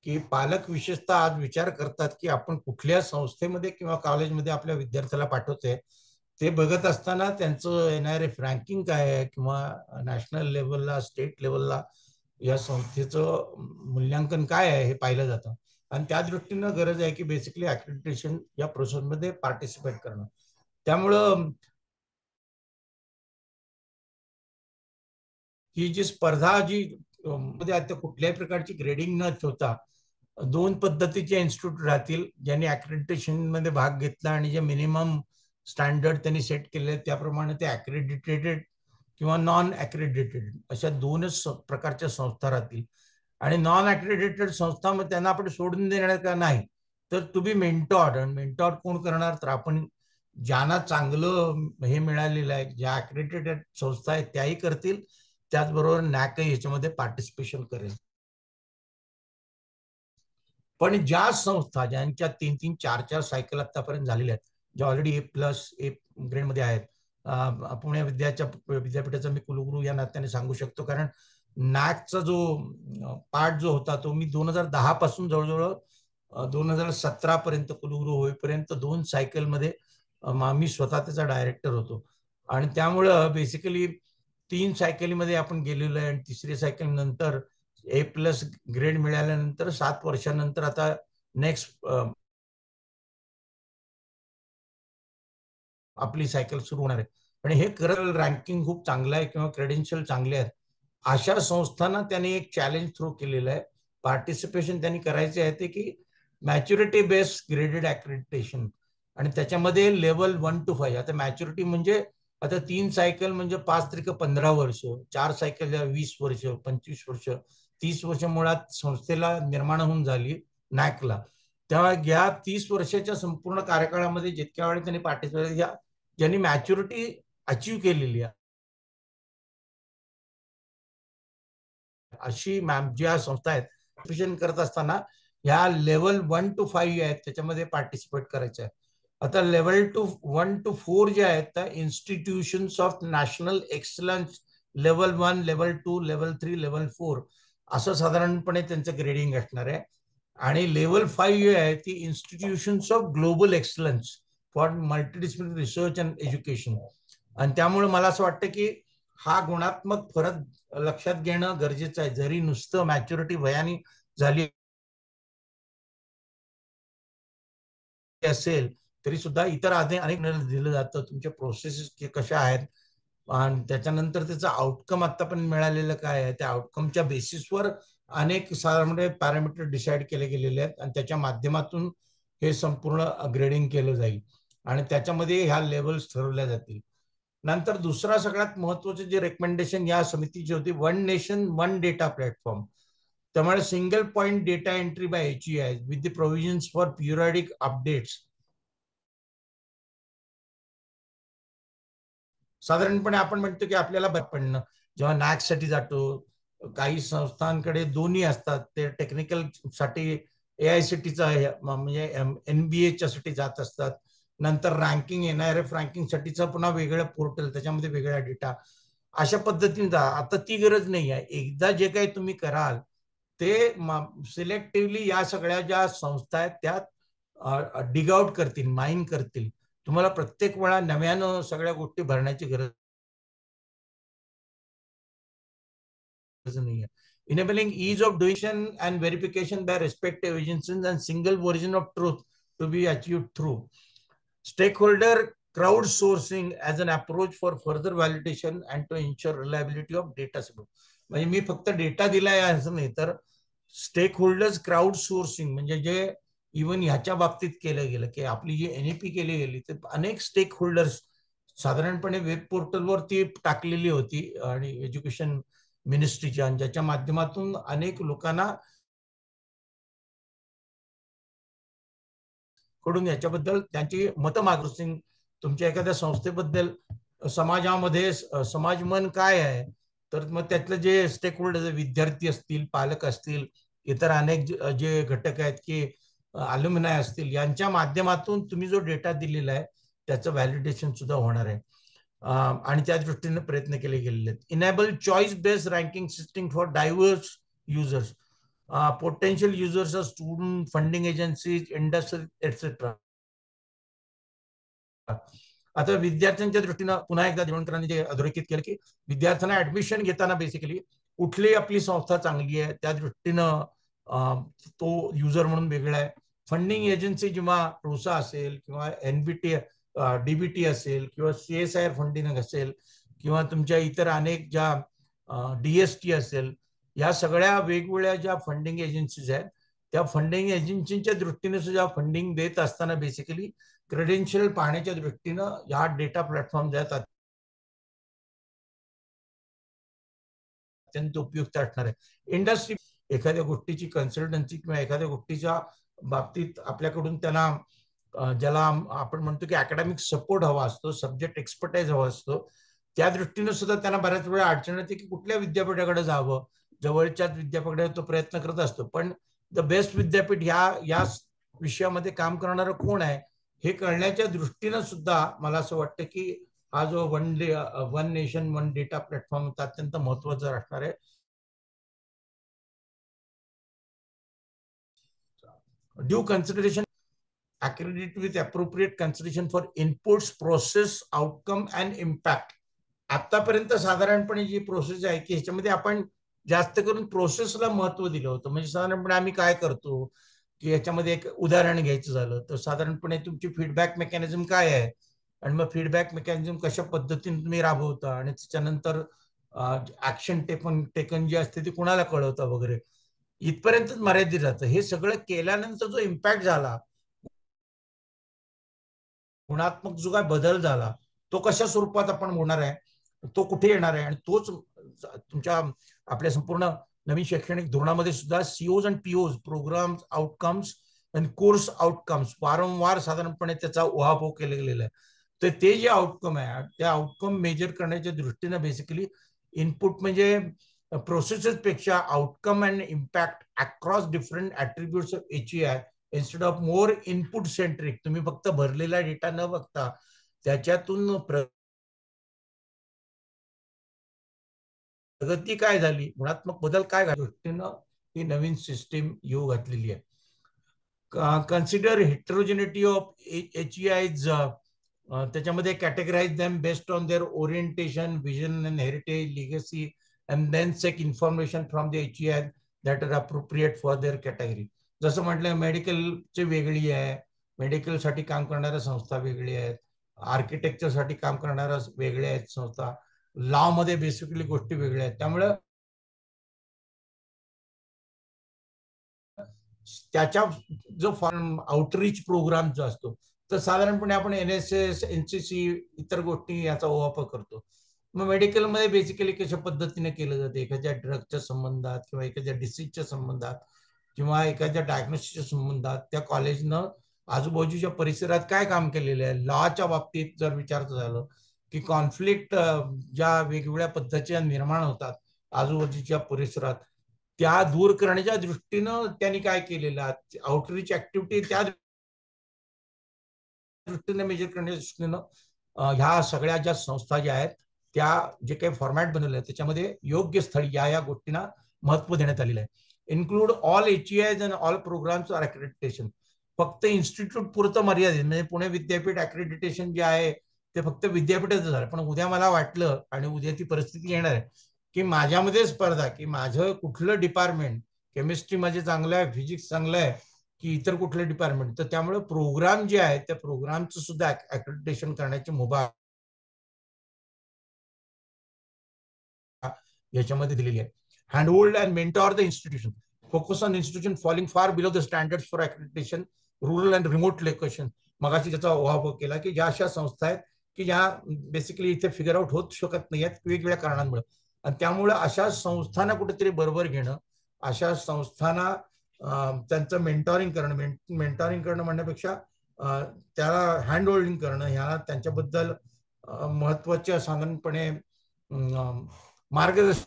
Speaker 2: की पालक विशेषतः आज विचार करतात की आपण कुठल्या संस्थेमध्ये किंवा कॉलेजमध्ये आपल्या विद्यार्थ्याला पाठवतोय ते बघत असताना त्यांचं एनआरएफ रँकिंग काय आहे किंवा नॅशनल लेवलला, स्टेट लेवलला या संस्थेचं मूल्यांकन काय आहे हे पाहिलं जातं आणि त्या दृष्टीनं गरज आहे की बेसिकली अक्रेडिटेशन या प्रोसेसमध्ये पार्टिसिपेट करणं. त्यामुळं ही जी स्पर्धा जी मध्ये आता कुठल्याही प्रकारची ग्रेडिंग न ठेवता 2 पद्धतीचे इन्स्टिट्यूट राहतील ज्यांनी अक्रेडिटेशन मध्ये भाग घेतला आणि जे मिनिमम स्टँडर्ड त्यांनी सेट केले त्याप्रमाणे ते अक्रेडिटेटेड किंवा नॉन अक्रेडिटेड अशा 2च प्रकारच्या संस्था राहतील. आणि नॉन अक्रेडिटेड संस्थांमध्ये त्यांना आपण सोडून देणार का नाही तर टू बी मेंटॉर्ड. आणि मेंटॉर्ड कोण करणार तर आपण ज्यांना चांगलं हे मिळालेलं आहे, ज्या अक्रेडिटेड संस्था आहेत त्याही करतील, त्याचबरोबर नॅकही ह्याच्यामध्ये पार्टिसिपेशन करेल. पण ज्या संस्था ज्यांच्या 3-3, 4-4 सायकल आतापर्यंत झालेल्या आहेत, ज्या ऑलरेडी ए ग्रेडमध्ये आहेत, पुणे विद्यापीठाचा मी कुलगुरू या नात्याने सांगू शकतो कारण नॅकचा जो पार्ट जो होता तो मी 2010 पासून जवळजवळ 2017 पर्यंत कुलगुरू होईपर्यंत 2 सायकलमध्ये मी स्वतः त्याचा डायरेक्टर होतो आणि त्यामुळं बेसिकली 3 सायकलीमध्ये आपण गेलेलो आहे आणि 3री सायकल नंतर A+ ग्रेड मिळाल्यानंतर 7 वर्षानंतर आता नेक्स्ट आपली सायकल सुरू होणार आहे. आणि हे करल रँकिंग खूप चांगलं आहे किंवा क्रेडेन्शियल चांगले आहेत अशा संस्थांना त्यांनी एक चॅलेंज थ्रो केलेलं आहे. पार्टिसिपेशन त्यांनी करायचे आहे ते की मॅच्युरिटी बेस्ड ग्रेडेड अक्रेडिटेशन आणि त्याच्यामध्ये लेवल 1 to 5. आता मॅच्युरिटी म्हणजे आता 3 सायकल म्हणजे 5 त्रिक 15 वर्ष, 4 सायकल 20 वर्ष, 25 वर्ष, 30 वर्ष मुळात संस्थेला निर्माण होऊन झाली नॅकला. तेव्हा या 30 वर्षाच्या संपूर्ण कार्यकाळामध्ये जितक्या वेळा त्यांनी पार्टिसिपेट ज्यांनी मॅच्युरिटी अचीव्ह केलेली आहे अशी ज्या संस्था आहेत पार्टिसिपेशन करत असताना ह्या लेवल 1 to 5 आहेत त्याच्यामध्ये पार्टिसिपेट करायचं आहे. आता लेवल 1 to 4 जे आहेत त्या institutions of national excellence level 1, level 2, level 3, level 4 असं साधारणपणे त्यांचं ग्रेडिंग असणार आहे. आणि लेवल 5 जे आहे ती institutions of global excellence for multidisciplinary research and education. आणि त्यामुळे मला असं वाटतं की हा गुणात्मक फरक लक्षात घेणं गरजेचं आहे. जरी नुसतं मॅच्युरिटी वयाने झाली असेल तरी सुद्धा इतर अनेक दिलं जातं तुमच्या प्रोसेस कशा आहेत आणि त्याच्यानंतर त्याचं आउटकम आतापर्यंत मिळालेलं काय आहे त्या आउटकमच्या बेसिसवर अनेक साधारण पॅरामीटर डिसाईड केले गेलेले आहेत आणि त्याच्या माध्यमातून हे संपूर्ण ग्रेडिंग केलं जाईल आणि त्याच्यामध्ये ह्या लेवल्स ठरवल्या जातील. नंतर दुसरा सगळ्यात महत्वाचं जे रेकमेंडेशन या समितीची होती 1 नेशन 1 डेटा प्लॅटफॉर्म. त्यामुळे single point data entry by HEI with the provisions for periodic updates. साधारणपणे आपण म्हणतो की आपल्याला पडणं जेव्हा नॅक साठी जातो काही संस्थांकडे दोन्ही असतात. ते टेक्निकल साठी AICTचा म्हणजे NBA साठी जात असतात. नंतर रँकिंग NIRF रँकिंग साठीचा पुन्हा वेगळं पोर्टल त्याच्यामध्ये वेगळा डेटा अशा पद्धतीने जा. आता ती गरज नाही आहे. एकदा जे काही तुम्ही कराल ते सिलेक्टिव्हली या सगळ्या ज्या संस्था आहेत त्या डिग आउट करतील, माइन करतील. तुम्हाला प्रत्येक वेळा नव्यानं सगळ्या गोष्टी भरण्याची गरज नाही आहे. Enabling ease of doing and verification by respective agencies and single version of truth to be achieved through stakeholder crowdsourcing as an approach for further validation and to ensure reliability of data. म्हणजे मी फक्त data दिलाय असं नाही तर stake holders crowd sourcing म्हणजे जे even ह्याच्या बाबतीत केलं गेलं की आपली जी NEP केली गेली तर अनेक स्टेक होल्डर्स साधारणपणे वेब पोर्टलवर ती टाकलेली होती आणि एज्युकेशन मिनिस्ट्रीच्या ज्याच्या माध्यमातून अनेक लोकांना कडून याच्याबद्दल त्यांची मतं मागून तुमच्या एखाद्या संस्थेबद्दल समाजामध्ये समाज मन काय आहे तर मग त्यातले जे स्टेक होल्डर विद्यार्थी असतील, पालक असतील, इतर अनेक जे घटक आहेत की अल्युमिनाय असतील यांच्या माध्यमातून तुम्ही जो डेटा दिलेला आहे त्याचं व्हॅलिडेशन सुद्धा होणार आहे आणि त्या दृष्टीने प्रयत्न केले गेलेले आहेत. Enable choice based ranking system for diverse users, potential users, student, funding agencies, industry etcetera. आता विद्यार्थ्यांच्या दृष्टीनं पुन्हा एकदा देवणकरांनी जे अधोरेखित केलं की विद्यार्थ्यांना ऍडमिशन घेताना बेसिकली कुठली आपली संस्था चांगली आहे त्या दृष्टीनं तो युजर म्हणून वेगळा आहे. फंडिंग एजन्सी जेव्हा प्रोसा असेल किंवा NBT DBT असेल किंवा CSIR फंडिंग असेल किंवा तुमच्या इतर अनेक ज्या DST असेल या सगळ्या वेगवेगळ्या ज्या फंडिंग एजन्सीज आहेत त्या फंडिंग एजन्सीच्या दृष्टीने सुद्धा फंडिंग देत असताना बेसिकली क्रेडेन्शियल पाहण्याच्या दृष्टीनं या डेटा प्लॅटफॉर्म ज्या अत्यंत उपयुक्त असणार आहे. इंडस्ट्री एखाद्या गोष्टीची कन्सल्टन्सी किंवा एखाद्या गोष्टीच्या बाबतीत आपल्याकडून त्यांना ज्याला आपण म्हणतो की अकॅडमिक सपोर्ट हवा असतो, सब्जेक्ट एक्सपर्टाईज हवा असतो, त्या दृष्टीने सुद्धा त्यांना बऱ्याच वेळा अडचण येते की कुठल्या विद्यापीठाकडे जावं. जवळच्याच विद्यापीठाकडे तो प्रयत्न करत असतो पण द बेस्ट विद्यापीठ या विषयामध्ये काम करणारं कोण आहे हे कळण्याच्या दृष्टीनं सुद्धा मला असं वाटतं की हा जो 1 नेशन 1 डेटा प्लॅटफॉर्म अत्यंत महत्वाचा असणार आहे. Due consideration accredit with appropriate consideration for inputs, process, outcome and impact. आतापर्यंत साधारणपणे जी प्रोसेस आहे की ह्याच्यामध्ये आपण जास्त करून प्रोसेसला महत्व दिलं होतं. म्हणजे साधारणपणे आम्ही काय करतो, की याच्यामध्ये एक उदाहरण घ्यायचं झालं तर साधारणपणे तुमची फीडबॅक मेकॅनिझम काय आहे, आणि मग फीडबॅक मेकॅनिझम कशा पद्धतीने तुम्ही राबवता, आणि त्याच्यानंतर ऍक्शन टेकन जी असते ती कुणाला कळवता वगैरे, इथपर्यंतच मर्यादित राहतं. हे सगळं केल्यानंतर जो इम्पॅक्ट झाला, गुणात्मक जो काय बदल झाला, तो कशा स्वरूपात आपण होणार आहे, तो कुठे येणार आहे, आणि तोच तुमच्या आपल्या संपूर्ण नवीन शैक्षणिक धोरणामध्ये सुद्धा सीओज आणि पीओज, प्रोग्राम्स आउटकम्स आणि कोर्स आउटकम्स, वारंवार साधारणपणे त्याचा उहापोह केला गेलेला आहे. तर ते जे आउटकम आहे, त्या आउटकम मेजर करण्याच्या दृष्टीने बेसिकली इनपुट म्हणजे प्रोसेसेस पेक्षा outcome and impact across different attributes of HEI instead of more input centric, तुम्ही फक्त भरलेला डेटा न बघता त्याच्यातून प्रगती काय झाली, गुणात्मक बदल काय झाला, दृष्टीनं ही नवीन सिस्टीम येऊ घातलेली आहे. कन्सिडर हेट्रोजेनिटी ऑफ HEIs, त्याच्यामध्ये categorise them based on their orientation, vision and heritage, legacy, and then seek information from the HEI that are appropriate for their category. जसं म्हटलं, मेडिकलची वेगळी आहे, मेडिकलसाठी काम करणाऱ्या संस्था वेगळी आहेत, आर्किटेक्चरसाठी काम करणाऱ्या वेगळ्या आहेत संस्था, लॉ मध्ये बेसिकली गोष्टी वेगळ्या आहेत. त्यामुळे त्याच्या जो आउटरीच प्रोग्राम जो असतो, तर साधारणपणे आपण NSS, NCC इतर गोष्टी याचा वापर करतो. मग मेडिकलमध्ये बेसिकली कशा पद्धतीने केलं जाते, एखाद्या ड्रगच्या संबंधात किंवा एखाद्या डिसीजच्या संबंधात किंवा एखाद्या डायग्नोसिसच्या संबंधात त्या कॉलेजनं आजूबाजूच्या परिसरात काय काम केलेलं आहे. लॉच्या बाबतीत जर विचारायचं झालं की कॉन्फ्लिक्ट ज्या वेगवेगळ्या पद्धतीच्या निर्माण होतात आजूबाजूच्या परिसरात, त्या दूर करण्याच्या दृष्टीनं त्यांनी काय केलेलं, आउटरीच ऍक्टिव्हिटी त्या दृष्टीने मेजर करण्याच्या दृष्टीनं ह्या सगळ्या ज्या संस्था ज्या आहेत, त्या जे काही फॉर्मॅट बनवले आहे त्याच्यामध्ये योग्य स्थळी या गोष्टींना महत्व देण्यात आलेलं आहे. Include all HEIs and all programs or accreditation. फक्त इन्स्टिट्यूट पुरतं मर्यादित, म्हणजे पुणे विद्यापीठ अक्रेडिटेशन जे आहे ते फक्त विद्यापीठाचं झालं. पण उद्या मला वाटलं, आणि उद्या ती परिस्थिती येणार आहे, की माझ्यामध्ये स्पर्धा, की माझं कुठलं डिपार्टमेंट, केमिस्ट्री माझे चांगलं आहे, फिजिक्स चांगलं आहे, की इतर कुठले डिपार्टमेंट, तर त्यामुळे प्रोग्राम जे आहे त्या प्रोग्रामचं सुद्धा अक्रेडिटेशन करण्याची मुभा याच्यामध्ये दिलेली आहे. Handhold and mentor the institution, focus on institution falling far below the standards for accreditation, rural and remote location. मगाशी त्याचा उहापोह केला की ज्या अशा संस्था आहेत की ज्या बेसिकली इथे फिगर आउट होत शकत नाही आहेत वेगवेगळ्या कारणांमुळे, आणि त्यामुळे अशा संस्थांना कुठेतरी बरोबर घेणं, अशा संस्थांना त्यांचं मेंटॉरिंग करणं, मेंटॉरिंग करणं म्हणण्यापेक्षा त्याला हँड होल्डिंग करणं, ह्या त्यांच्याबद्दल महत्वाच्या साधारणपणे मार्गदर्शन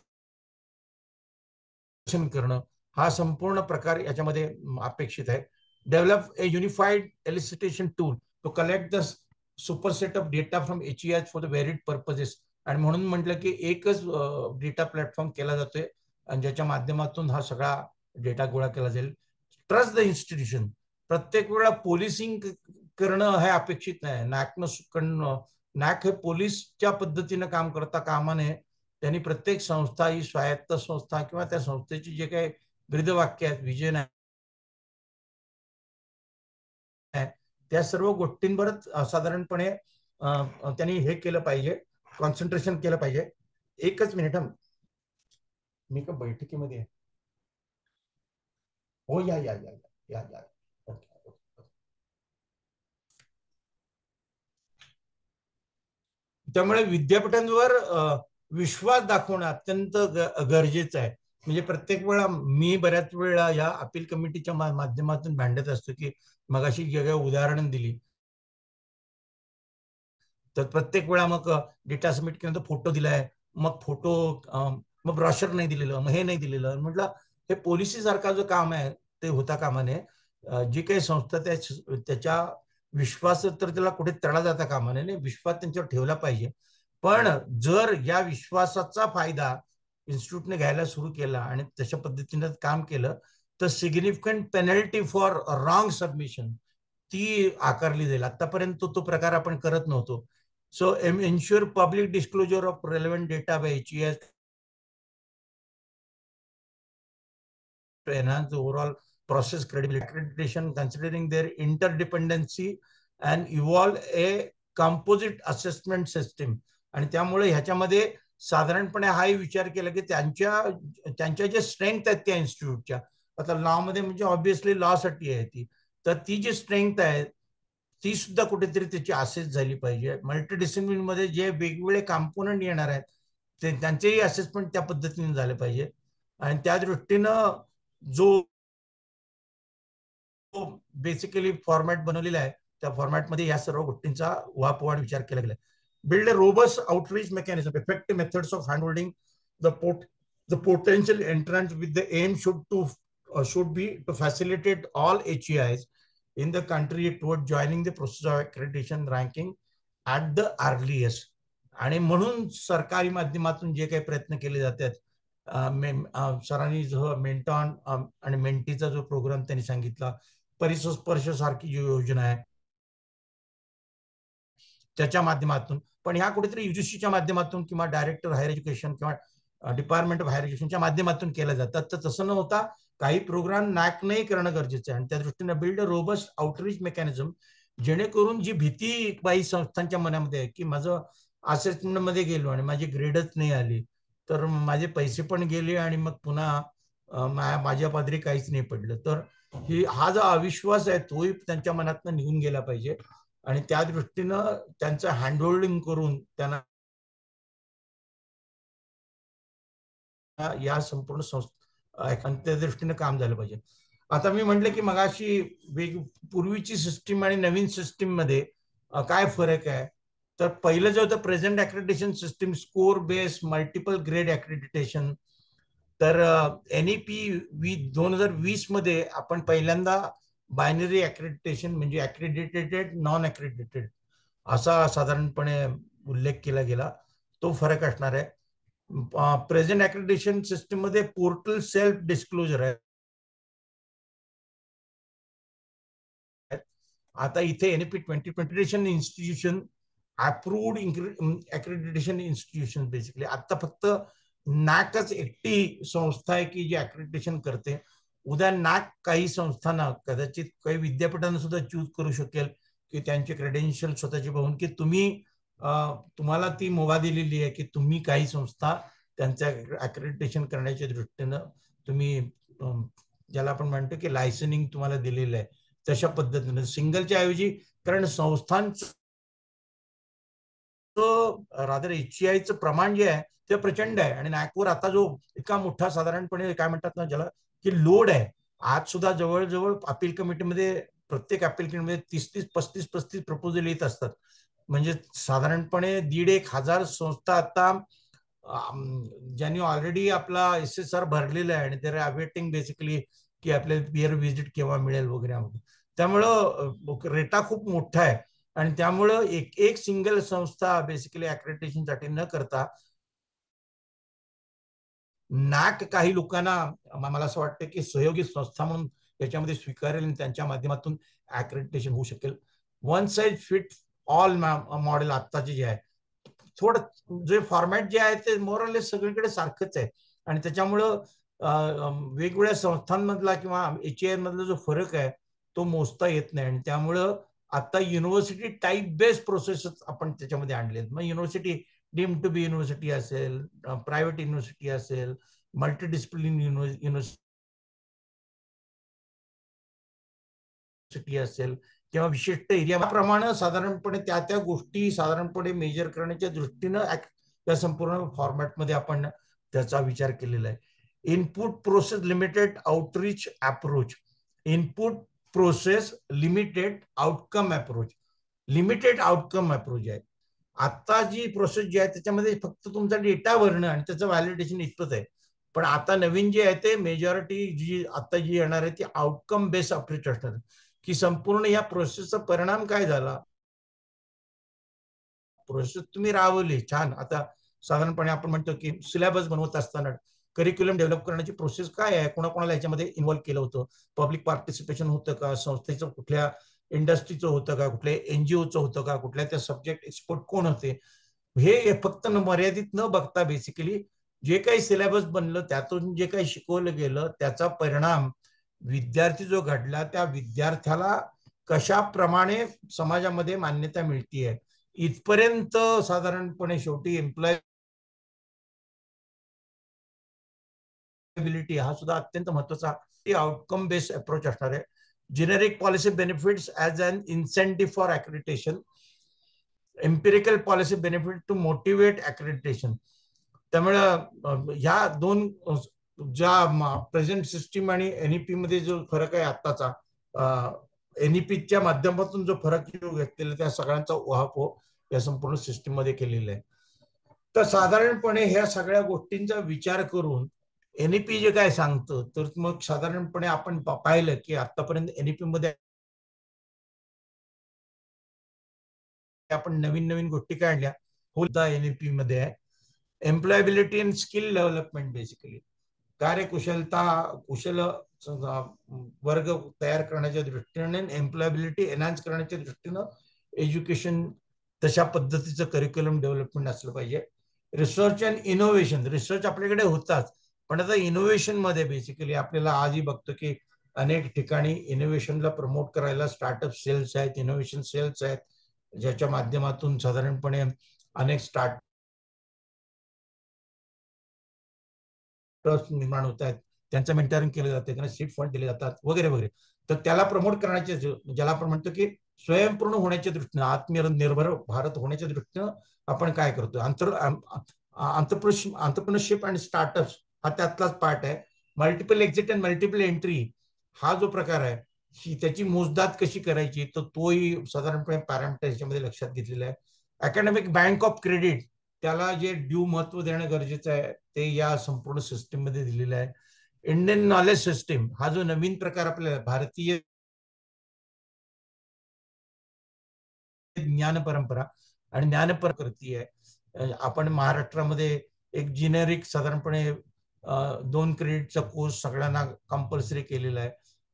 Speaker 2: करणं, हा संपूर्ण प्रकार याच्यामध्ये अपेक्षित आहे. Develop a unified elicitation tool to collect the super set of data from HEI for the varied purposes. आणि म्हणून म्हटलं की एकच डेटा प्लॅटफॉर्म केला जातोय आणि ज्याच्या माध्यमातून हा सगळा डेटा गोळा केला जाईल. Trust the institution. प्रत्येक वेळा पोलिसिंग करणं हे अपेक्षित नाही. नॅक हे पोलीसच्या पद्धतीनं काम करता कामा नये. त्यांनी प्रत्येक संस्था ही स्वायत्त संस्था किंवा त्या संस्थेची जे काही ब्रीदवाक्य आहेत, विजन आहे, त्या सर्व गोष्टींवरच साधारणपणे त्यांनी हे केलं पाहिजे, कॉन्सन्ट्रेशन केलं पाहिजे. एकच मिनिट, मी का बैठकीमध्ये आहे. हो, या या या या या. त्यामुळे विद्यापीठांवर विश्वास दाखवणं अत्यंत गरजेचं आहे. म्हणजे प्रत्येक वेळा मी बऱ्याच वेळा या अपील कमिटीच्या माध्यमातून भांडत असतो की मगाशी जे काही उदाहरण दिली, तर प्रत्येक वेळा मग डेटा सबमिट केल्यानंतर फोटो दिलाय, मग फोटो मग ब्रॉशर नाही दिलेलं, मग हे नाही दिलेलं. म्हटलं हे पॉलिसी सारखा जो काम आहे ते होता कामा नये. जी काही संस्था त्याच्या विश्वास तर त्याला कुठे तडा जाता कामा नये, विश्वास त्यांच्यावर ठेवला पाहिजे. पण जर या विश्वासाचा फायदा इन्स्टिट्यूटने घ्यायला सुरू केला आणि तशा पद्धतीने काम केलं तर significant penalty for wrong submission ती आकारली जाईल. आतापर्यंत तो प्रकार आपण करत नव्हतो. So ensure public disclosure of relevant data bye HEI to enhance the overall process credibility. Accreditation considering their interdependency and evolve a composite assessment system. आणि त्यामुळे ह्याच्यामध्ये साधारणपणे हाही विचार केला की त्यांच्या जे स्ट्रेंथ आहेत त्या इन्स्टिट्यूटच्या, आता लॉ मध्ये म्हणजे ऑब्व्हियसली लॉ साठी आहे ती, तर ती जी स्ट्रेंथ आहे ती सुद्धा कुठेतरी त्याची असेस झाली पाहिजे. मल्टीडिसिप्लिन मध्ये जे वेगवेगळे कॉम्पोनंट येणार आहेत त्यांचेही असेसमेंट त्या पद्धतीने झाले पाहिजे. आणि त्या दृष्टीनं जो बेसिकली फॉर्मॅट बनवलेला आहे त्या फॉर्मॅटमध्ये या सर्व गोष्टींचा उहापोहाड विचार केला गेला. Build a robust outreach mechanism, effective methods of handholding the potential entrants with the aim should be to facilitate all HEIs in the country toward joining the process of accreditation ranking at the earliest. आणि म्हणून सरकारी माध्यमातून जे काही प्रयत्न केले जातात, सरांनी जो मेंटॉन आणि मेंटीचा जो प्रोग्राम त्यांनी सांगितला, परिस्पर्श सारखी जी योजना आहे त्याच्या माध्यमातून, पण ह्या कुठेतरी युजीसीच्या माध्यमातून किंवा डायरेक्टर हायर एज्युकेशन किंवा डिपार्टमेंट ऑफ हायर एज्युकेशनच्या माध्यमातून केल्या जातात. तर तसं न होता काही प्रोग्राम नॅकनेही करणं गरजेचं आहे. आणि त्या दृष्टीने build a robust outreach mechanism, जेणेकरून जी भीती काही संस्थांच्या मनामध्ये आहे की माझं असेसमेंट मध्ये गेलो आणि माझी ग्रेडच नाही आली तर माझे पैसे पण गेले आणि मग पुन्हा माझ्या पादरी काहीच नाही पडलं, तर हा जो अविश्वास आहे तोही त्यांच्या मनातनं निघून गेला पाहिजे. आणि त्या दृष्टीनं त्यांचं हँडहोल्डिंग करून त्यांना या संपूर्ण संस्था त्या दृष्टीने काम झालं पाहिजे. आता मी म्हटलं की मगाशी पूर्वीची सिस्टीम आणि नवीन सिस्टीम मध्ये काय फरक आहे, तर पहिलं जे होतं present accreditation system, score based multiple grade accreditation, तर NEP 2020 मध्ये आपण पहिल्यांदा बायनरी अक्रेडिटेशन म्हणजे अक्रेडिटेड नॉन अक्रेडिटेड असा साधारणपणे उल्लेख केला गेला, तो फरक असणार आहे. प्रेझेंट अक्रेडिटेशन सिस्टीम मध्ये पोर्टल सेल्फ डिस्क्लोजर आहे. आता इथे NEP 2020 institution approved accreditation institution, basically आता फक्त नॅकच एकटी संस्था आहे की जी अक्रेडिटेशन करते. उद्या नॅक काही संस्थांना, कदाचित काही विद्यापीठांना सुद्धा चूज करू शकेल की त्यांचे क्रेडेन्शियल स्वतःचे बघून की तुम्हाला ती मुभा दिलेली आहे की तुम्ही काही संस्था त्यांचं अक्रेडिटेशन करण्याच्या दृष्टीनं तुम्ही ज्याला आपण म्हणतो की लायसनिंग तुम्हाला दिलेलं आहे तशा पद्धतीने सिंगलच्या ऐवजी, कारण संस्थांचं रादर HEIचं प्रमाण जे आहे ते प्रचंड आहे. आणि नॅकवर आता जो इतका मोठा साधारणपणे काय म्हणतात ना ज्याला की लोड आहे, आज सुद्धा जवळजवळ अपील कमिटीमध्ये प्रत्येक अपील कमिटीमध्ये 30-35 प्रपोजल येत असतात. म्हणजे साधारणपणे 1,500 संस्था आता ज्यांनी ऑलरेडी आपला SSR भरलेला आहे आणि ते अवेटिंग बेसिकली की आपल्याला पिअर व्हिजिट केव्हा मिळेल वगैरे. त्यामुळं रेटा खूप मोठा आहे आणि त्यामुळं एक सिंगल संस्था बेसिकली अक्रेडिटेशनसाठी न करता नॅक काही लोकांना मला असं वाटतं की सहयोगी संस्था म्हणून याच्यामध्ये स्वीकारेल आणि त्यांच्या माध्यमातून अक्रेडिटेशन होऊ शकेल. One size fit all model आत्ताचे जे आहे, थोडं जे फॉर्मॅट जे आहे ते मोरलेस सगळीकडे सारखंच आहे आणि त्याच्यामुळं वेगवेगळ्या संस्थांमधला किंवा HEI मधला जो फरक आहे तो मोजता येत नाही. आणि त्यामुळं आता युनिव्हर्सिटी टाईप बेस्ड प्रोसेस आपण त्याच्यामध्ये आणले. मग university deemed to be university असेल, प्रायव्हेट युनिव्हर्सिटी असेल, मल्टीडिसिप्लिन युनिव्हर्सिटी असेल किंवा विशिष्ट एरियाप्रमाणे साधारणपणे त्या गोष्टी साधारणपणे मेजर करण्याच्या दृष्टीनं त्या संपूर्ण फॉर्मॅटमध्ये आपण त्याचा विचार केलेला आहे. Input process limited outreach approach, input process limited outcome approach, limited outcome approach आहे. आता जी प्रोसेस जी आहे त्याच्यामध्ये फक्त तुमचा डेटा भरणं आणि त्याचं व्हॅलिडेशन इतकंच आहे. पण आता नवीन जे आहे ते मेजॉरिटी जी आता जी येणार आहे ती आउटकम बेस्ड अप्रोच असणार आहे की संपूर्ण या प्रोसेसचा परिणाम काय झाला. प्रोसेस तुम्ही राबवली छान. आता साधारणपणे आपण म्हणतो की सिलेबस बनवत असताना करिक्युलम डेव्हलप करण्याची प्रोसेस काय आहे, कोणाकोणाला याच्यामध्ये इन्व्हॉल्व्ह केलं होतं, पब्लिक पार्टिसिपेशन होतं का, संस्थेचं कुठल्या इंडस्ट्रीचं होतं का, कुठल्या NGOचं होतं का, कुठल्या त्या सब्जेक्ट एक्सपर्ट कोण होते, हे फक्त मर्यादित न बघता बेसिकली जे काही सिलेबस बनलं त्यातून जे काही शिकवलं गेलं त्याचा परिणाम विद्यार्थी जो घडला त्या विद्यार्थ्याला कशाप्रमाणे समाजामध्ये मान्यता मिळतीये इथपर्यंत साधारणपणे शेवटी एम्प्लॉयबिलिटी हा सुद्धा अत्यंत महत्वाचा आउटकम बेस्ड अप्रोच असणार आहे. Generic policy benefits as an incentive for accreditation, empirical policy benefit to motivate accreditation. त्यामुळे ह्या दोन ज्या प्रेझेंट सिस्टीम आणि एनईपी मध्ये जो फरक आहे आत्ताचा, एनईपीच्या माध्यमातून जो फरक घेतलेला त्या सगळ्यांचा उहापोह या संपूर्ण सिस्टीम मध्ये केलेला आहे. तर साधारणपणे ह्या सगळ्या गोष्टींचा विचार करून एनईपी जे काय सांगतं तर मग साधारणपणे आपण पाहिलं की आतापर्यंत एनईपी मध्ये आपण नवीन नवीन गोष्टी काढल्या होता. एनईपी मध्ये आहे employability and skill development. Basically कार्यकुशलता, कुशल वर्ग तयार करण्याच्या दृष्टीने, एम्प्लॉयबिलिटी एनहान्स करण्याच्या दृष्टीनं एज्युकेशन तशा पद्धतीचं करिक्युलम डेव्हलपमेंट असलं पाहिजे. रिसर्च अँड इनोव्हेशन, रिसर्च आपल्याकडे होताच, पण आता इनोव्हेशन मध्ये बेसिकली आपल्याला आजही बघतो की अनेक ठिकाणी इनोव्हेशनला प्रमोट करायला स्टार्टअप सेल्स आहेत, इनोव्हेशन सेल्स आहेत, ज्याच्या माध्यमातून साधारणपणे अनेक स्टार्ट निर्माण होत आहेत, त्यांचं मेंटरिंग केलं जाते, त्यांना सीड फंड दिले जातात वगैरे वगैरे. तर त्याला प्रमोट करण्याचे ज्याला आपण म्हणतो की स्वयंपूर्ण होण्याच्या दृष्टीनं, आत्मनिर्भर भारत होण्याच्या दृष्टीनं आपण काय करतो. आंतरप्रनरशिप आणि स्टार्टअप्स हा त्यातलाच पार्ट आहे. Multiple exit and multiple entry हा जो प्रकार आहे ही त्याची मोजदाद कशी करायची तर तोही साधारणपणे पॅरामीटर याच्यामध्ये लक्षात घेतलेला आहे. अकॅडमिक बँक ऑफ क्रेडिट त्याला जे ड्यू महत्व देणं गरजेचं आहे ते या संपूर्ण सिस्टीम मध्ये दिलेलं आहे. इंडियन नॉलेज सिस्टीम हा जो नवीन प्रकार आपल्याला भारतीय ज्ञान परंपरा आणि ज्ञान करती आहे. आपण महाराष्ट्रामध्ये एक जिनेरिक साधारणपणे 2 क्रेडिटचा कोर्स सगळ्यांना कंपल्सरी केलेला आहे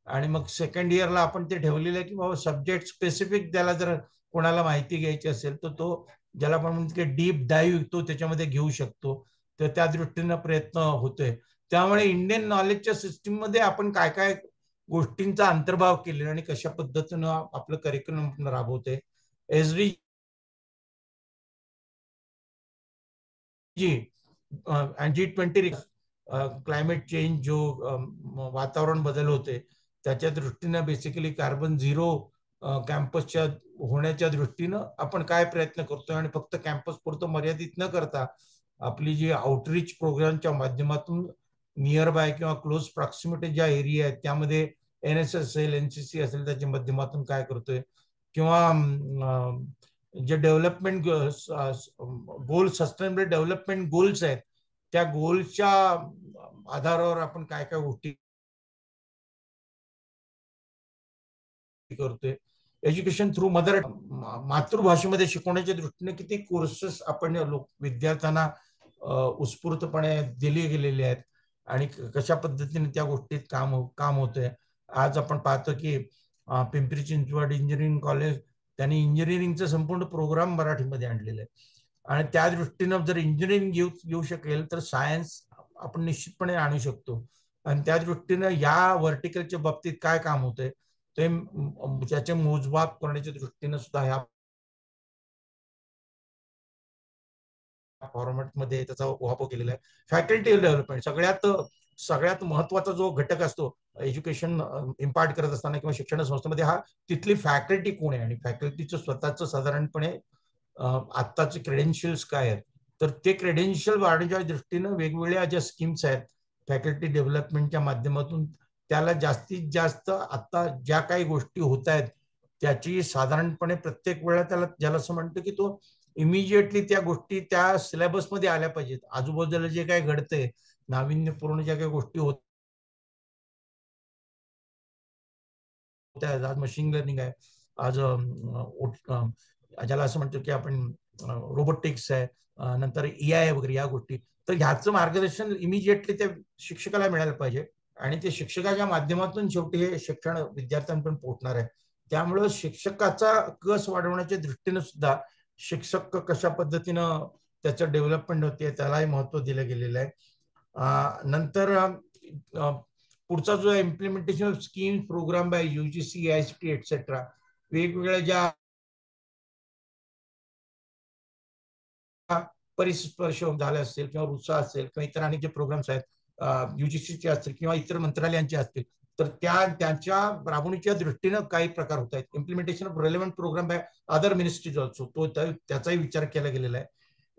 Speaker 2: आणि मग सेकंड इयरला आपण ते ठेवलेलं आहे की बाबा सब्जेक्ट स्पेसिफिक त्याला जर कोणाला माहिती घ्यायची असेल तर तो ज्याला आपण म्हणतो की डीप डाईव्ह तो त्याच्यामध्ये घेऊ शकतो. तर त्या दृष्टीनं प्रयत्न होतोय. त्यामुळे इंडियन नॉलेजच्या सिस्टीम मध्ये आपण काय काय गोष्टींचा अंतर्भाव केलेला आणि कशा पद्धतीनं आपलं करिक्युलम राबवतोय. एसडी G20 क्लायमेट चेंज जो वातावरण बदल होते त्याच्या दृष्टीनं बेसिकली कार्बन झिरो कॅम्पसच्या होण्याच्या दृष्टीनं आपण काय प्रयत्न करतोय आणि फक्त कॅम्पस पुरतं मर्यादित न करता आपली जी आउटरीच प्रोग्रामच्या माध्यमातून नियर बाय किंवा क्लोज प्रॉक्सिमिटी ज्या एरिया आहेत त्यामध्ये NSS असेल, NCC असेल त्याच्या माध्यमातून काय करतोय किंवा जे डेव्हलपमेंट गोल सस्टेनेबल डेव्हलपमेंट गोल्स आहेत त्या गोलच्या आधारावर आपण काय काय गोष्टी करतोय. एज्युकेशन थ्रू मदर मातृभाषेमध्ये शिकवण्याच्या दृष्टीने किती कोर्सेस आपण विद्यार्थ्यांना उत्स्फूर्तपणे दिले गेलेले आहेत आणि कशा पद्धतीने त्या गोष्टीत काम होतंय. आज आपण पाहतो की पिंपरी चिंचवड इंजिनिअरिंग कॉलेज त्यांनी इंजिनिअरिंगचं संपूर्ण प्रोग्राम मराठीमध्ये आणलेलं आहे आणि त्या दृष्टीनं जर इंजिनिअरिंग येऊ शकेल तर सायन्स आपण निश्चितपणे आणू शकतो. आणि त्या दृष्टीनं या व्हर्टिकलच्या बाबतीत काय काम होतंय ते त्याचे मोजमाप करण्याच्या दृष्टीने सुद्धा ह्या फॉर्मॅटमध्ये त्याचा वापर केलेला आहे. फॅकल्टी डेव्हलपमेंट सगळ्यात महत्वाचा जो घटक असतो एज्युकेशन इम्पार्ट करत असताना किंवा शिक्षण संस्थेमध्ये हा तिथली फॅकल्टी कोण आहे आणि फॅकल्टीचं स्वतःचं साधारणपणे आत्ताचे क्रेडेन्शियल्स काय आहेत तर ते क्रेडेन्शियल वाढण्याच्या दृष्टीनं वेगवेगळ्या ज्या स्कीम्स आहेत फॅकल्टी डेव्हलपमेंटच्या माध्यमातून त्याला जास्तीत जास्त आता ज्या काही गोष्टी होत आहेत त्याची साधारणपणे प्रत्येक वेळा त्याला ज्याला असं म्हणतो की तो इमिजिएटली त्या गोष्टी त्या सिलेबसमध्ये आल्या पाहिजेत. आजूबाजूला जे काही घडतंय नाविन्यपूर्ण ज्या काही गोष्टी होत आज मशीन लर्निंग आहे, आज ज्याला असं म्हणतो की आपण रोबोटिक्स आहे, नंतर AI वगैरे या गोष्टी, तर ह्याचं मार्गदर्शन इमिजिएटली त्या शिक्षकाला मिळायला पाहिजे आणि ते शिक्षकाच्या माध्यमातून शेवटी हे शिक्षण विद्यार्थ्यांपर्यंत पोहोचणार आहे. त्यामुळं शिक्षकाचा कस वाढवण्याच्या दृष्टीने सुद्धा शिक्षक कशा पद्धतीनं त्याचं डेव्हलपमेंट होते, त्यालाही महत्त्व दिलं गेलेलं आहे. नंतर पुढचा जो implementation of scheme program by UGC, ICT etcetera, वेगवेगळ्या ज्या परिस्पर्श झाले असतील किंवा रुसा असेल किंवा इतर अनेक जे प्रोग्राम्स आहेत UGCचे असतील किंवा इतर मंत्रालयांचे असतील, तर त्यांच्या राबवणीच्या दृष्टीनं काही प्रकार होत आहेत. Implementation of relevant program by other ministries also, त्याचाही विचार केला गेलेला आहे.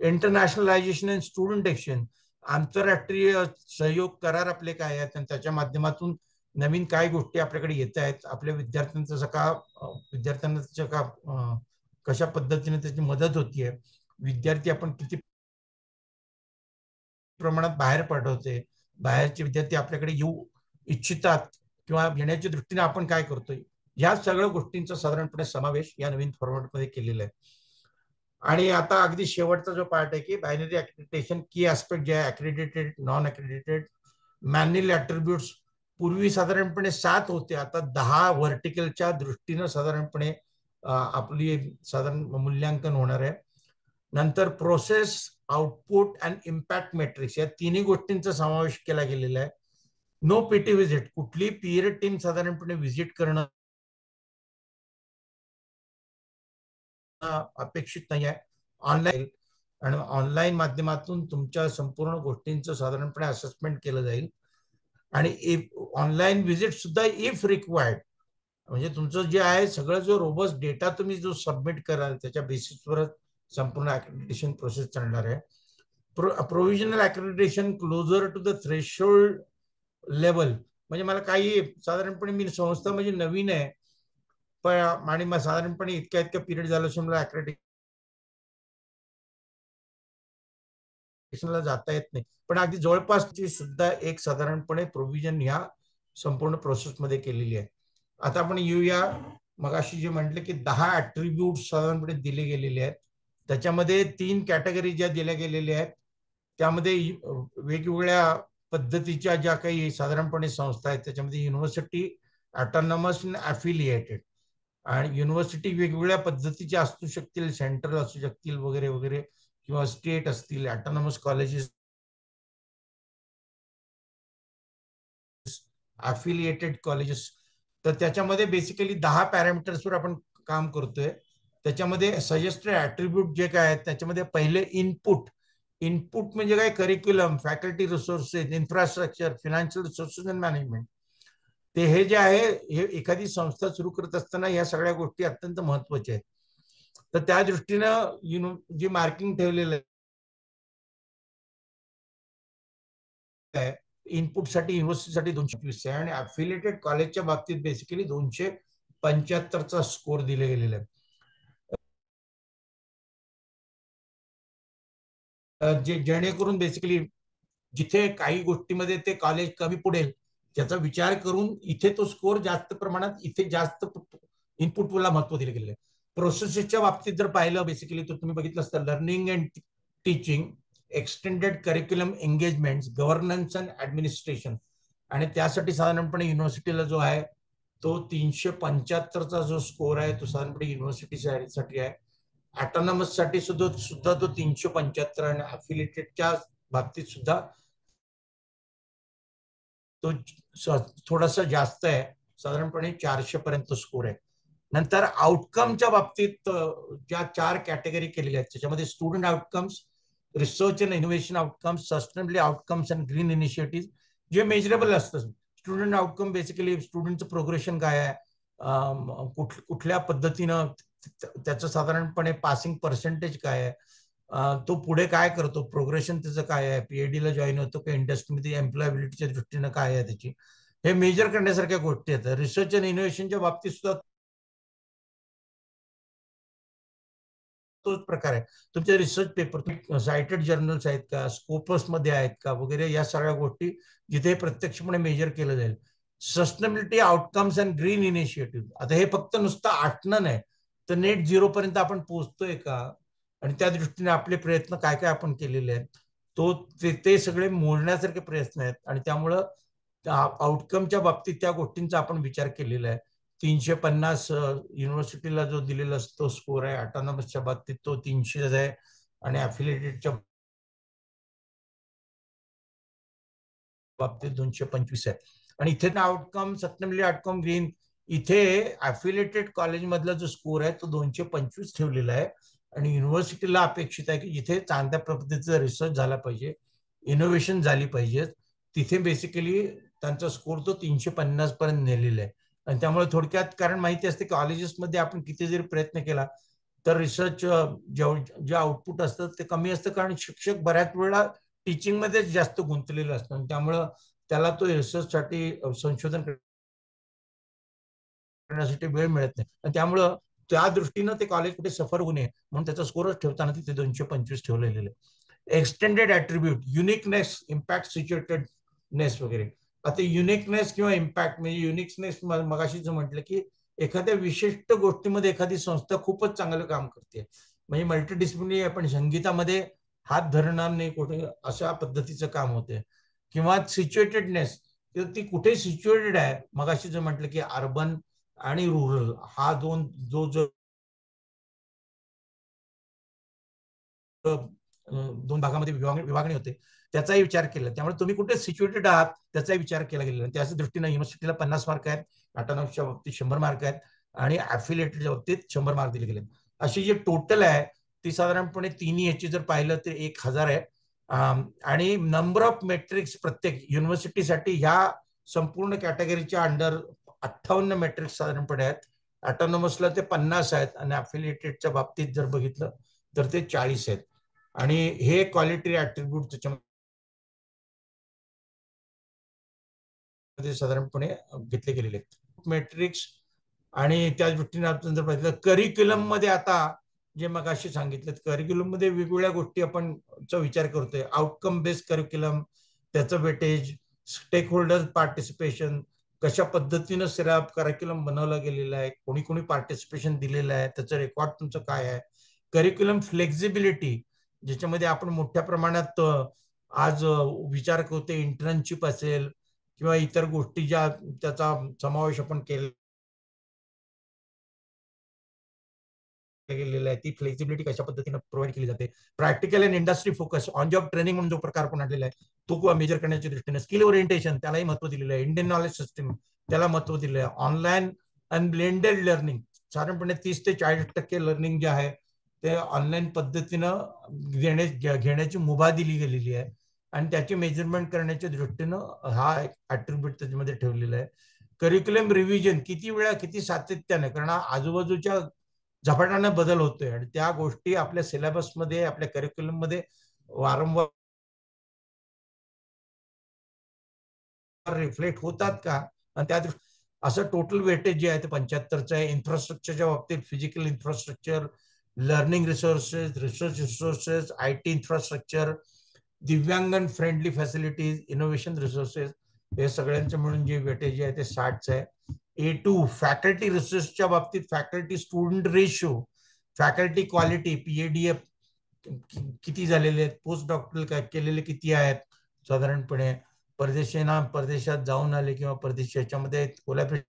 Speaker 2: इंटरनॅशनलायझेशन अँड स्टुडंट एक्सचेंज, आंतरराष्ट्रीय सहयोग करार आपले काय आहेत आणि त्याच्या माध्यमातून नवीन काय गोष्टी आपल्याकडे येत आहेत, आपल्या विद्यार्थ्यांना कशा पद्धतीने त्याची मदत होतीये, विद्यार्थी आपण किती प्रमाणात बाहेर पाठवते, बाहेरचे विद्यार्थी आपल्याकडे येऊ इच्छितात किंवा येण्याच्या दृष्टीने आपण काय करतोय, या सगळ्या गोष्टींचा साधारणपणे समावेश या नवीन फॉर्मॅटमध्ये केलेला आहे. आणि आता अगदी शेवटचा जो पार्ट आहे की बायनरी अक्रेडिटेशन, की ऍस्पेक्ट जे आहे अक्रेडिटेड, नॉन अक्रेडिटेड, मॅन्युअल ऍट्रिब्यूट्स, पूर्वी साधारणपणे 7 होते, आता 10 व्हर्टिकलच्या दृष्टीनं साधारणपणे आपली साधारण मूल्यांकन होणार आहे. नंतर process, output and impact matrix, या तिन्ही गोष्टींचा समावेश केला गेलेला आहे. नो पीटी व्हिजिट, कुठली पीरियड टीम साधारणपणे व्हिजिट करणं अपेक्षित नाही आहे. ऑनलाईन आणि ऑनलाईन माध्यमातून तुमच्या संपूर्ण गोष्टींचं साधारणपणे असेसमेंट केलं जाईल. आणि ऑनलाईन व्हिजिट सुद्धा इफ रिक्वायर्ड, म्हणजे तुमचं जे आहे सगळं जो रोबस्ट डेटा तुम्ही जो सबमिट कराल त्याच्या बेसिसवरच संपूर्ण अक्रेडिटेशन प्रोसेस चालणार आहे. Provisional accreditation closer to the threshold level, म्हणजे मला काही साधारणपणे मी संस्था म्हणजे नवीन आहे पण आणि मग साधारणपणे इतक्या पिरियड झालं असून मला अक्रेडिटेशनला जाता येत नाही, पण अगदी जवळपासची सुद्धा एक साधारणपणे प्रोव्हिजन ह्या संपूर्ण प्रोसेसमध्ये केलेली आहे. आता आपण येऊया, मगाशी जे म्हटलं की 10 ऍट्रिब्यूट साधारणपणे दिले गेलेले आहेत, त्याच्यामध्ये 3 कॅटेगरी ज्या दिल्या गेलेल्या आहेत त्यामध्ये वेगवेगळ्या पद्धतीच्या ज्या काही साधारणपणे संस्था आहेत त्याच्यामध्ये युनिव्हर्सिटी, ऑटोनॉमस आणि अफिलिएटेड, आणि युनिव्हर्सिटी वेगवेगळ्या पद्धतीच्या असू शकतील, सेंट्रल असू शकतील वगैरे वगैरे, किंवा स्टेट असतील, ऑटोनॉमस कॉलेजेस, अफिलिएटेड कॉलेजेस. तर त्याच्यामध्ये बेसिकली 10 पॅरामीटर्सवर आपण काम करतोय. त्याच्यामध्ये सजेस्टेड ऍट्रिब्यूट जे काय आहेत त्याच्यामध्ये पहिले इनपुट म्हणजे काय, curriculum, faculty resources, infrastructure, financial resources and management. ते हे जे आहे हे एखादी संस्था सुरू करत असताना या सगळ्या गोष्टी अत्यंत महत्वाच्या आहेत. तर त्या दृष्टीनं जे मार्किंग ठेवलेलं आहे, इनपुटसाठी युनिव्हर्सिटीसाठी 220 आहे आणि अफिलिएटेड कॉलेजच्या बाबतीत बेसिकली 275चा स्कोर दिले गेलेला आहे. जेणेकरून बेसिकली जिथे काही गोष्टीमध्ये ते कॉलेज कमी पडेल त्याचा विचार करून इथे तो स्कोर जास्त प्रमाणात, इथे जास्त इनपुटला महत्व दिले गेले. प्रोसेसच्या बाबतीत जर पाहिलं बेसिकली तर तुम्ही बघितलं असतं learning and teaching, extended curriculum engagement, governance and administration, आणि त्यासाठी साधारणपणे युनिव्हर्सिटीला जो आहे तो 375चा जो स्कोर आहे तो साधारणपणे युनिव्हर्सिटीसाठी आहे. ऑटोनॉमस साठी सुद्धा तो 375 आणि अफिलिएटेडच्या बाबतीत सुद्धा तो थोडासा जास्त आहे, साधारणपणे 400 पर्यंत स्कोर आहे. नंतर आउटकमच्या बाबतीत ज्या 4 कॅटेगरी केलेल्या आहेत त्याच्यामध्ये student outcomes, research and innovation outcomes, sustainability outcomes and green initiative, जे मेजरेबल असतं. स्टुडंट आउटकम बेसिकली स्टुडंटचं प्रोग्रेशन काय आहे, कुठल्या पद्धतीनं त्याचं साधारणपणे पासिंग पर्सेंटेज काय आहे, तो पुढे काय करतो, प्रोग्रेशन त्याचं काय आहे, PhD ला जॉईन होतो का इंडस्ट्रीमध्ये, एम्प्लॉयबिलिटीच्या दृष्टीनं काय आहे त्याची, हे मेजर करण्यासारख्या गोष्टी आहेत. रिसर्च अँड इनोव्हेशनच्या बाबतीत सुद्धा तोच प्रकार आहे. तुमचे रिसर्च पेपर सायटेड जर्नल्स आहेत का, स्कोपस मध्ये आहेत का वगैरे, या सगळ्या गोष्टी जिथे प्रत्यक्षपणे मेजर केलं जाईल. Sustainability outcomes and green initiative, आता हे फक्त नुसतं आटणं नाही तर नेट 0 पर्यंत आपण पोहोचतोय का, आणि त्या दृष्टीने आपले प्रयत्न काय काय आपण केलेले आहेत ते सगळे मोजण्यासारखे प्रयत्न आहेत. आणि त्यामुळं आउटकमच्या बाबतीत त्या गोष्टींचा आपण विचार केलेला आहे. 350 युनिव्हर्सिटीला जो दिलेला तो स्कोर आहे, ऑटोनॉमसच्या बाबतीत तो 300 आहे, आणि अफिलिएटेडच्या बाबतीत 225 आहे. आणि इथे आउटकम सत्यमेव आउटकम ग्रीन इथे अफिलिएटेड कॉलेज मधला जो स्कोर आहे तो 225 ठेवलेला आहे. आणि युनिव्हर्सिटीला अपेक्षित आहे की जिथे चांगल्या पद्धतीचा रिसर्च झाला पाहिजे, इनोव्हेशन झाली पाहिजे, तिथे बेसिकली त्यांचा स्कोर तो 350 पर्यंत नेलेला आहे. आणि त्यामुळे थोडक्यात कारण माहिती असते कॉलेजेसमध्ये आपण किती जरी प्रयत्न केला तर रिसर्च जे आउटपुट असतं ते कमी असतं, कारण शिक्षक बऱ्याच वेळा टीचिंग मध्येच जास्त गुंतलेलं असतं आणि त्यामुळं त्याला तो रिसर्चसाठी संशोधन करण्यासाठी वेळ मिळत नाही. आणि त्यामुळं त्या दृष्टीनं ते कॉलेज कुठे सफर होऊ नये म्हणून त्याचा स्कोरच ठेवताना तिथे 225 ठेवलेले आहे. एक्सटेंडेड ॲट्रिब्यूट, युनिकनेस, इम्पॅक्ट, सिच्युएटेडनेस वगैरे. आता युनिकनेस किंवा इम्पॅक्ट म्हणजे युनिकनेस मगाशीच म्हटलं की एखाद्या विशिष्ट गोष्टीमध्ये एखादी संस्था खूपच चांगलं काम करते, म्हणजे मल्टीडिसिप्लिनरी आपण संगीतामध्ये हात धरणार नाही कुठे अशा पद्धतीचं काम होते. किंवा सिच्युएटेडनेस, ती कुठे सिच्युएटेड आहे, मगाशी जे म्हटलं की अर्बन आणि रुरल हा दोन भागामध्ये विभागणी होते त्याचाही विचार केला. त्यामुळे तुम्ही कुठे सिच्युएटेड आहात त्याचाही विचार केला गेलेला. त्याच दृष्टीने युनिव्हर्सिटीला 50 मार्क आहेत, ऑटोनॉमसच्या बाबतीत 100 मार्क आहेत आणि ॲफिलिएटेडच्या बाबतीत 100 मार्क दिले गेले. अशी जी टोटल आहे ती साधारणपणे तिन्ही याची जर पाहिलं तर 1000 आहे. आणि नंबर ऑफ मेट्रिक्स प्रत्येक युनिव्हर्सिटीसाठी ह्या संपूर्ण कॅटेगरीच्या अंडर 58 मेट्रिक्स साधारणपणे आहेत. ऑटोनॉमसला ते 50 आहेत आणि अफिलिएटेडच्या बाबतीत जर बघितलं तर ते 40 आहेत. आणि हे क्वालिटी ॲट्रिब्यूट त्याच्यामध्ये साधारणपणे घेतले गेलेले आहेत मेट्रिक्स. आणि त्या दृष्टीने आपण जर पाहिलं करिक्युलम मध्ये आता जे मगाशी सांगितलं करिक्युलम मध्ये वेगवेगळ्या गोष्टी आपण विचार करतोय. आउटकम बेस्ड करिक्युलम, त्याचं वेटेज, स्टेक होल्डर पार्टिसिपेशन, कशा पद्धतीनं सिराप करिक्युलम बनवला गेलेला आहे, कोणी कोणी पार्टिसिपेशन दिलेलं आहे, त्याचं रेकॉर्ड तुमचं काय आहे. करिक्युलम फ्लेक्झिबिलिटी, ज्याच्यामध्ये आपण मोठ्या प्रमाणात आज विचार करतो, इंटर्नशिप असेल किंवा इतर गोष्टी ज्या त्याचा समावेश आपण केला गेलेला आहे, ती फ्लेक्झिबिलिटी कशा पद्धतीने प्रोव्हाइड केली जाते. Practical and industry focus, on job training म्हणून जो प्रकार आपण आणलेला आहे तो मेजर करण्याच्या दृष्टीने स्किल ओरिएंटेशन त्यालाही महत्व दिलेलं आहे. इंडियन नॉलेज सिस्टम त्याला महत्व दिलेलं आहे. ऑनलाईन अँड ब्लेंडेड लर्निंग, साधारणपणे 30 ते 40% लर्निंग जे आहे ते ऑनलाईन पद्धतीनं घेण्याची मुभा दिली गेलेली आहे आणि त्याची मेजरमेंट करण्याच्या दृष्टीनं हा एक ॲट्रिब्यूट त्याच्यामध्ये ठेवलेला आहे. करिक्युलम रिव्हिजन किती वेळा किती सातत्याने, कारण आजूबाजूच्या झपाट्याने बदल होतोय आणि त्या गोष्टी आपल्या सिलेबसमध्ये आपल्या करिक्युलम मध्ये वारंवार रिफ्लेक्ट होतात का. आणि त्या असं टोटल वेटेज जे आहे ते 75चं आहे. इन्फ्रास्ट्रक्चरच्या बाबतीत physical infrastructure, learning resources, research resources, IT infrastructure, दिव्यांगन फ्रेंडली फॅसिलिटीज, इनोव्हेशन रिसोर्सेस, हे सगळ्यांचं मिळून जे वेटेज आहे ते 60चं आहे. A2 फॅकल्टी रिसर्चच्या बाबतीत faculty student ratio, faculty quality, PADF किती झालेले आहेत, पोस्ट डॉक्टरल केलेले किती आहेत, साधारणपणे परदेशात जाऊन आले किंवा परदेशी याच्यामध्ये कोलॅबोरेशन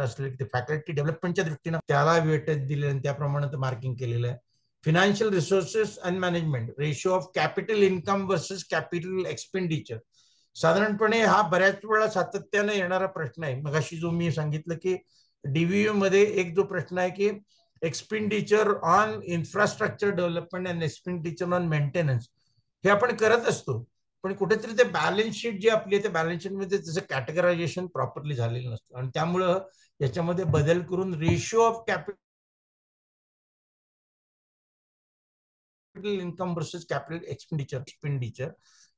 Speaker 2: असले ते फॅकल्टी डेव्हलपमेंटच्या दृष्टीने त्याला वेटेज दिले आणि त्याप्रमाणे मार्किंग केलेलं आहे. Financial resources and management, ratio of capital income versus capital expenditure, साधारणपणे हा बऱ्याच वेळा सातत्याने येणारा प्रश्न आहे. मगाशी जो मी सांगितलं की DVU मध्ये एक जो प्रश्न आहे की expenditure on infrastructure development and expenditure on maintenance, हे आपण करत असतो पण कुठेतरी ते बॅलन्स शीट जी आपली ते बॅलन्स शीट मध्ये त्याचं कॅटेगरायझेशन प्रॉपरली झालेलं नसतं आणि त्यामुळं याच्यामध्ये बदल करून ratio of capital income versus capital expenditure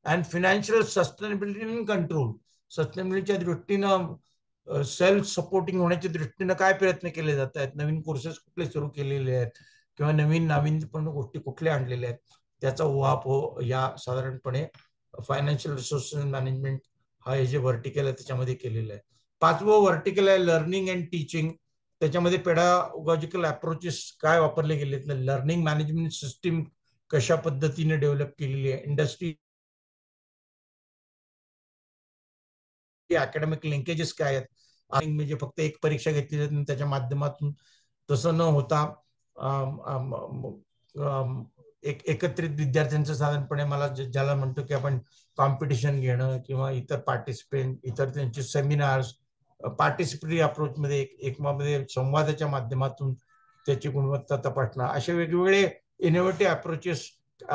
Speaker 2: and financial sustainability in control, सस्टेनेबिलिटीच्या दृष्टीनं सेल्फ सपोर्टिंग होण्याच्या दृष्टीनं काय प्रयत्न केले जात आहेत, नवीन कोर्सेस कुठले सुरू केलेले आहेत किंवा नवीन पण गोष्टी कुठल्या आणलेल्या आहेत, त्याचा उहापोह या साधारणपणे फायनान्शियल रिसोर्सेस मॅनेजमेंट हा हे जे व्हर्टिकल आहे त्याच्यामध्ये केलेलं आहे. 5वं व्हर्टिकल आहे लर्निंग अँड टीचिंग, त्याच्यामध्ये पेडागॉजिकल अप्रोचेस काय वापरले गेले, लर्निंग मॅनेजमेंट सिस्टीम कशा पद्धतीने डेव्हलप केलेली आहे, इंडस्ट्री अकॅडमिक लिंकेजेस काय आहेत, म्हणजे फक्त एक परीक्षा घेतली जाते त्याच्या माध्यमातून तसं न होता एकत्रित विद्यार्थ्यांचं साधारणपणे मला ज्याला म्हणतो की आपण कॉम्पिटिशन घेणं किंवा इतर पार्टिसिपेंट, इतर त्यांचे सेमिनार्स, पार्टिसिपेटरी अप्रोचमध्ये एकमेकांमध्ये संवादाच्या माध्यमातून त्याची गुणवत्ता तपासणं, असे वेगवेगळे इनोव्हेटिव्ह अप्रोचेस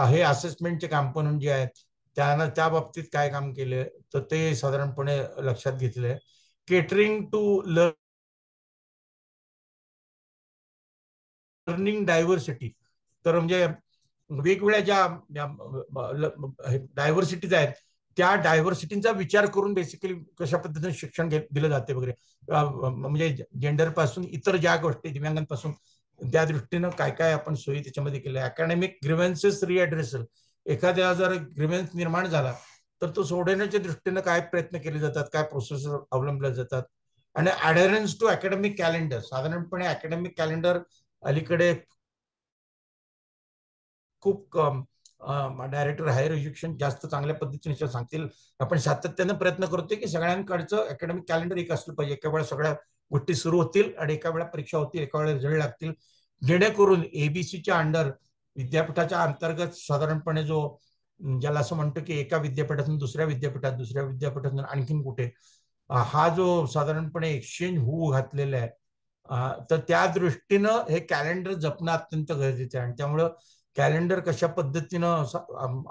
Speaker 2: हे असेसमेंटचे कॉम्पोनंट जे आहेत त्यानं त्या बाबतीत काय काम केले तर ते साधारणपणे लक्षात घेतले. केटरिंग टू लर्निंग डायव्हर्सिटी, तर म्हणजे वेगवेगळ्या ज्या डायव्हर्सिटीज आहेत त्या डायव्हर्सिटीचा विचार करून बेसिकली कशा पद्धतीने शिक्षण दिलं जाते वगैरे, म्हणजे जेंडर पासून इतर ज्या गोष्टी दिव्यांगांपासून त्या दृष्टीनं काय काय आपण सोयी त्याच्यामध्ये केल्या. अकॅडमिक ग्रीव्हन्सेस रिएड्रेसल, एखाद्या जर ग्रीव्हन्स निर्माण झाला तर तो सोडवण्याच्या दृष्टीनं काय प्रयत्न केले जातात, काय प्रोसेस अवलंबल्या जातात. आणि अडरन्स टू अकॅडमिक कॅलेंडर, साधारणपणे अकॅडमिक कॅलेंडर अलीकडे खूप डायरेक्टर हायर एज्युकेशन जास्त चांगल्या पद्धतीने सांगतील. आपण सातत्यानं प्रयत्न करतोय की सगळ्यांकडचं अकॅडमिक कॅलेंडर एक असलं पाहिजे. एका वेळा सगळ्या गोष्टी सुरू होतील आणि एका वेळा परीक्षा होतील, एका वेळा रिझल्ट लागतील, जेणेकरून एबीसीच्या अंडर विद्यापीठाच्या अंतर्गत साधारणपणे जो ज्याला असं म्हणतो की एका विद्यापीठातून दुसऱ्या विद्यापीठात, दुसऱ्या विद्यापीठातून आणखीन कुठे, हा जो साधारणपणे एक्सचेंज होऊ घातलेला आहे, तर त्या दृष्टीनं हे कॅलेंडर जपणं अत्यंत गरजेचं आहे. आणि त्यामुळं कॅलेंडर कशा पद्धतीनं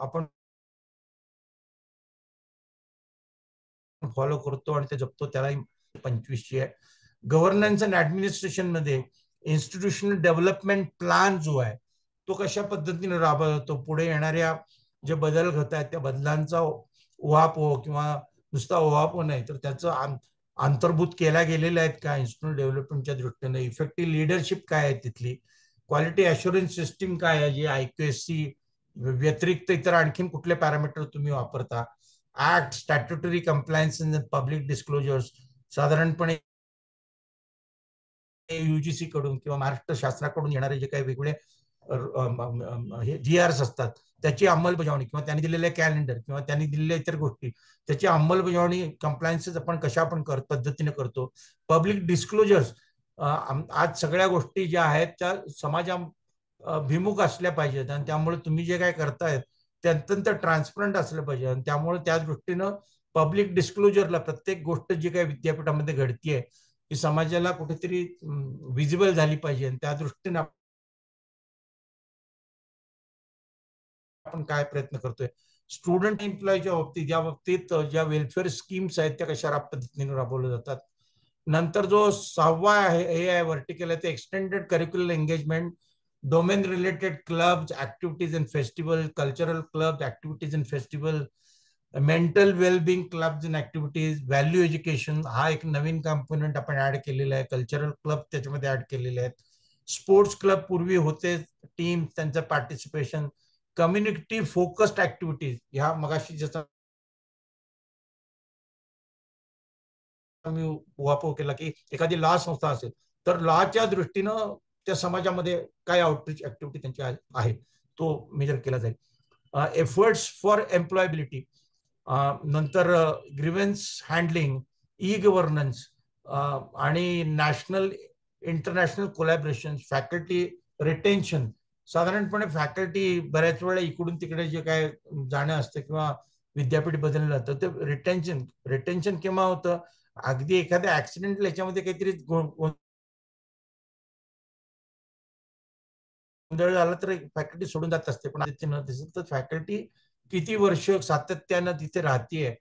Speaker 2: आपण फॉलो करतो आणि ते जपतो त्यालाही 25ची आहे. गव्हर्नन्स अँड ऍडमिनिस्ट्रेशन मध्ये इन्स्टिट्यूशनल डेव्हलपमेंट प्लॅन जो आहे तो कशा पद्धतीने राबवतो, पुढे येणाऱ्या जे बदल घडत आहेत त्या बदलांचा उहापोह किंवा नुसता उहापोह नाही तर त्याचं अंतर्भूत केल्या गेलेल्या आहेत का इन्स्टिट्यूशनल डेव्हलपमेंटच्या दृष्टीने, इफेक्टिव्ह लिडरशिप काय आहे तिथली, क्वालिटी अश्युरन्स सिस्टीम काय आहे, जी IQSC व्यतिरिक्त इतर आणखीन कुठले पॅरामीटर तुम्ही वापरता, act, statutory compliance in public disclosures, साधारणपणे UGC कडून किंवा महाराष्ट्र शासनाकडून येणारे जे काही वेगवेगळे GRs असतात त्याची अंमलबजावणी किंवा त्यांनी दिलेले कॅलेंडर किंवा त्यांनी दिलेल्या इतर गोष्टी त्याची अंमलबजावणी कंप्लायन्सेस आपण कशा पद्धतीने करतो. पब्लिक डिस्क्लोजर्स, आज सगळ्या गोष्टी ज्या आहेत त्या समाजाभिमुख असल्या पाहिजेत आणि त्यामुळे तुम्ही जे काय करतायत ते अत्यंत ट्रान्सपरंट असलं पाहिजे. आणि त्यामुळे त्या दृष्टीनं पब्लिक डिस्क्लोजरला प्रत्येक गोष्ट जी काही विद्यापीठामध्ये घडतीये की समाजाला कुठेतरी विजिबल झाली पाहिजे. आणि त्या दृष्टीने आपण काय प्रयत्न करतोय. स्टुडंट एम्प्लॉयच्या बाबतीत या बाबतीत ज्या वेलफेअर स्कीम्स आहेत त्या कशा पद्धतीने राबवल्या जातात. नंतर जो 6वा हे आहे व्हर्टिकल आहे ते extended curricular engagement, domain related clubs, activities in festival, cultural club activities in festival, mental wellbeing clubs in activities, value education हा एक नवीन कॉम्पोनंट आपण ऍड केलेला आहे. कल्चरल क्लब त्याच्यामध्ये ऍड केलेले आहेत. स्पोर्ट्स क्लब पूर्वी होते, टीम त्यांचं पार्टिसिपेशन, कम्युनिटी फोकस्ड ऍक्टिव्हिटीज, ह्या मगाशी जसं मी उहापोह केला की एखादी लॉ संस्था असेल तर लॉच्या दृष्टीनं त्या समाजामध्ये काय आउटरीच ऍक्टिव्हिटी त्यांची आहे तो मेजर केला जाईल. एफर्ट्स फॉर एम्प्लॉयबिलिटी, नंतर ग्रीव्हन्स हँडलिंग, ई गव्हर्नन्स आणि national international collaboration, faculty retention, साधारणपणे फॅकल्टी बऱ्याच वेळा इकडून तिकडे जे काय जाणं असतं किंवा विद्यापीठ बदललं जातं ते रिटेन्शन केव्हा होतं, अगदी एखाद्या ऍक्सिडेंटल याच्यामध्ये काहीतरी गोंधळ झाला तर फॅकल्टी सोडून जात असते, पण न दिसत तर फॅकल्टी किती वर्ष सातत्यानं तिथे राहतीये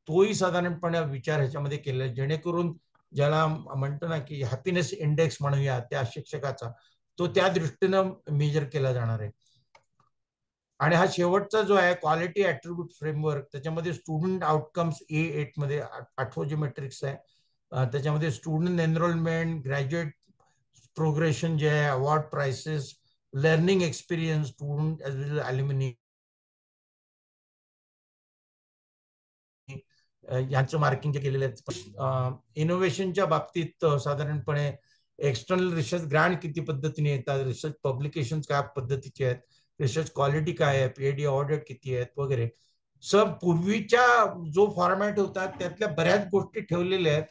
Speaker 2: तोही साधारणपणे विचार ह्याच्यामध्ये केला, जेणेकरून ज्याला म्हणतो ना की हॅपीनेस इंडेक्स म्हणूया त्या शिक्षकाचा तो त्या दृष्टीनं मेजर केला जाणार आहे. आणि हा शेवटचा जो आहे क्वालिटी ऍट्रिब्यूट फ्रेमवर्क, त्याच्यामध्ये स्टुडंट आउटकम्स A8 मध्ये 8वं जे मेट्रिक्स आहे त्याच्यामध्ये स्टुडंट एनरोलमेंट, ग्रॅज्युएट प्रोग्रेशन जे आहे, award prices, learning experience, student as well alumni यांचं मार्किंग जे केलेलं आहे. इनोव्हेशनच्या बाबतीत साधारणपणे एक्सटर्नल रिसर्च ग्रांट किती पद्धतीने येतात, रिसर्च पब्लिकेशन काय पद्धतीचे आहेत, रिसर्च क्वालिटी काय आहे, PhD ऑडिट किती आहेत वगैरे. सब पूर्वीच्या जो फॉर्मॅट होता त्यातल्या बऱ्याच गोष्टी ठेवलेल्या आहेत,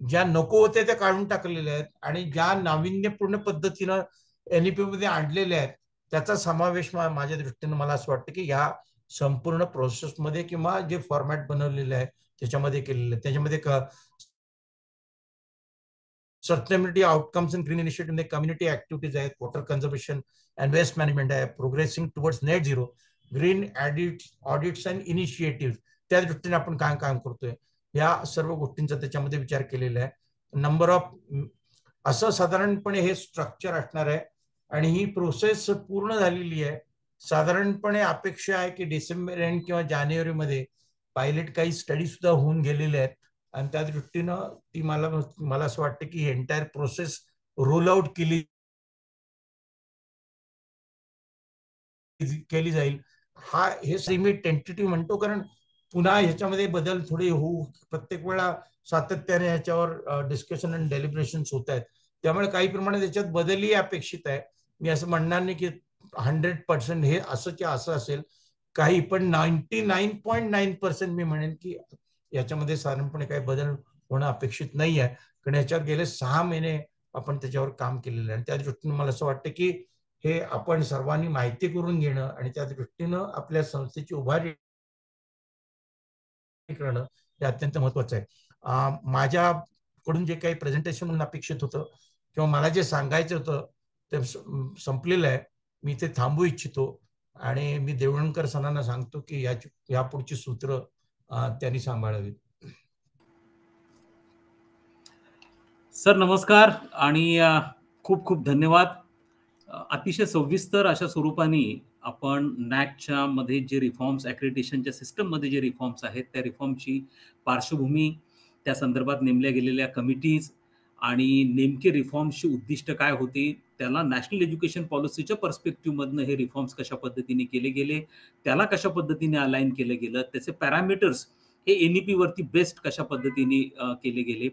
Speaker 2: ज्या नको होत्या त्या काढून टाकलेल्या आहेत आणि ज्या नाविन्यपूर्ण पद्धतीनं NEP मध्ये आणलेले आहेत त्याचा समावेश माझ्या दृष्टीने मला असं वाटतं की ह्या संपूर्ण प्रोसेसमध्ये किंवा जे फॉर्मॅट बनवलेलं आहे त्याच्यामध्ये केलेलं आहे. त्याच्यामध्ये sustainability outcomes in green initiative मध्ये कम्युनिटी ऍक्टिव्हिटीज आहेत, water conservation and waste management आहे, progressing towards net zero, green audits and initiative, त्या दृष्टीने आपण काय काम करतोय या सर्व गोष्टींचा त्याच्यामध्ये विचार केलेला आहे. नंबर ऑफ असं साधारणपणे हे स्ट्रक्चर असणार आहे आणि ही प्रोसेस पूर्ण झालेली आहे. साधारणपणे अपेक्षा आहे की डिसेंबर एंड किंवा जानेवारीमध्ये पायलट काही स्टडी सुद्धा होऊन गेलेले आहेत आणि त्या दृष्टीनं ती मला असं वाटतं की ही एंटायर प्रोसेस रोल आउट केली जाईल. हे मी टेंटेटिव्ह म्हणतो कारण पुन्हा ह्याच्यामध्ये बदल थोडे होऊ, प्रत्येक वेळा सातत्याने ह्याच्यावर डिस्कशन आणि डेलिब्रेशन्स होत आहेत, त्यामुळे काही प्रमाणात याच्यात बदलही अपेक्षित आहे. मी असं म्हणणार नाही की 100% हे असं असं असेल, काही पण 99.9% मी म्हणेन की याच्यामध्ये साधारणपणे काही बदल होणं अपेक्षित नाही आहे, कारण याच्यावर गेले 6 महिने आपण त्याच्यावर काम केलेलं आहे आणि त्या दृष्टीने मला असं वाटतं की हे आपण सर्वांनी माहिती करून घेणं आणि त्या दृष्टीनं आपल्या संस्थेची उभारणी करणं हे अत्यंत महत्वाचं आहे. माझ्याकडून जे काही प्रेझेंटेशन म्हणून अपेक्षित होतं किंवा मला जे सांगायचं होतं ते संपलेलं आहे. मी ते थांबू इच्छितो आणि मी देवळणकर सरांना सांगतो की यापुढची सूत्र त्यांनी सांभाळावीत.
Speaker 1: सर नमस्कार आणि खूप खूप धन्यवाद. अतिशय सविस्तर अशा स्वरूपाने आपण नॅकच्या मध्ये जे रिफॉर्म्स, ॲक्रेडिटेशनच्या सिस्टममध्ये जे रिफॉर्म्स आहेत त्या रिफॉर्मची पार्श्वभूमी, त्या संदर्भात नेमल्या गेलेल्या कमिटीज आणि नेमके रिफॉर्म्सची उद्दिष्ट काय होती, त्याला नॅशनल एज्युकेशन पॉलिसीच्या पर्स्पेक्टिव्हमधनं हे रिफॉर्म्स कशा पद्धतीने केले गेले, त्याला कशा पद्धतीने अलाइन केलं गेलं, त्याचे पॅरामीटर्स हे NEP वरती बेस्ड कशा पद्धतीने केले गेले,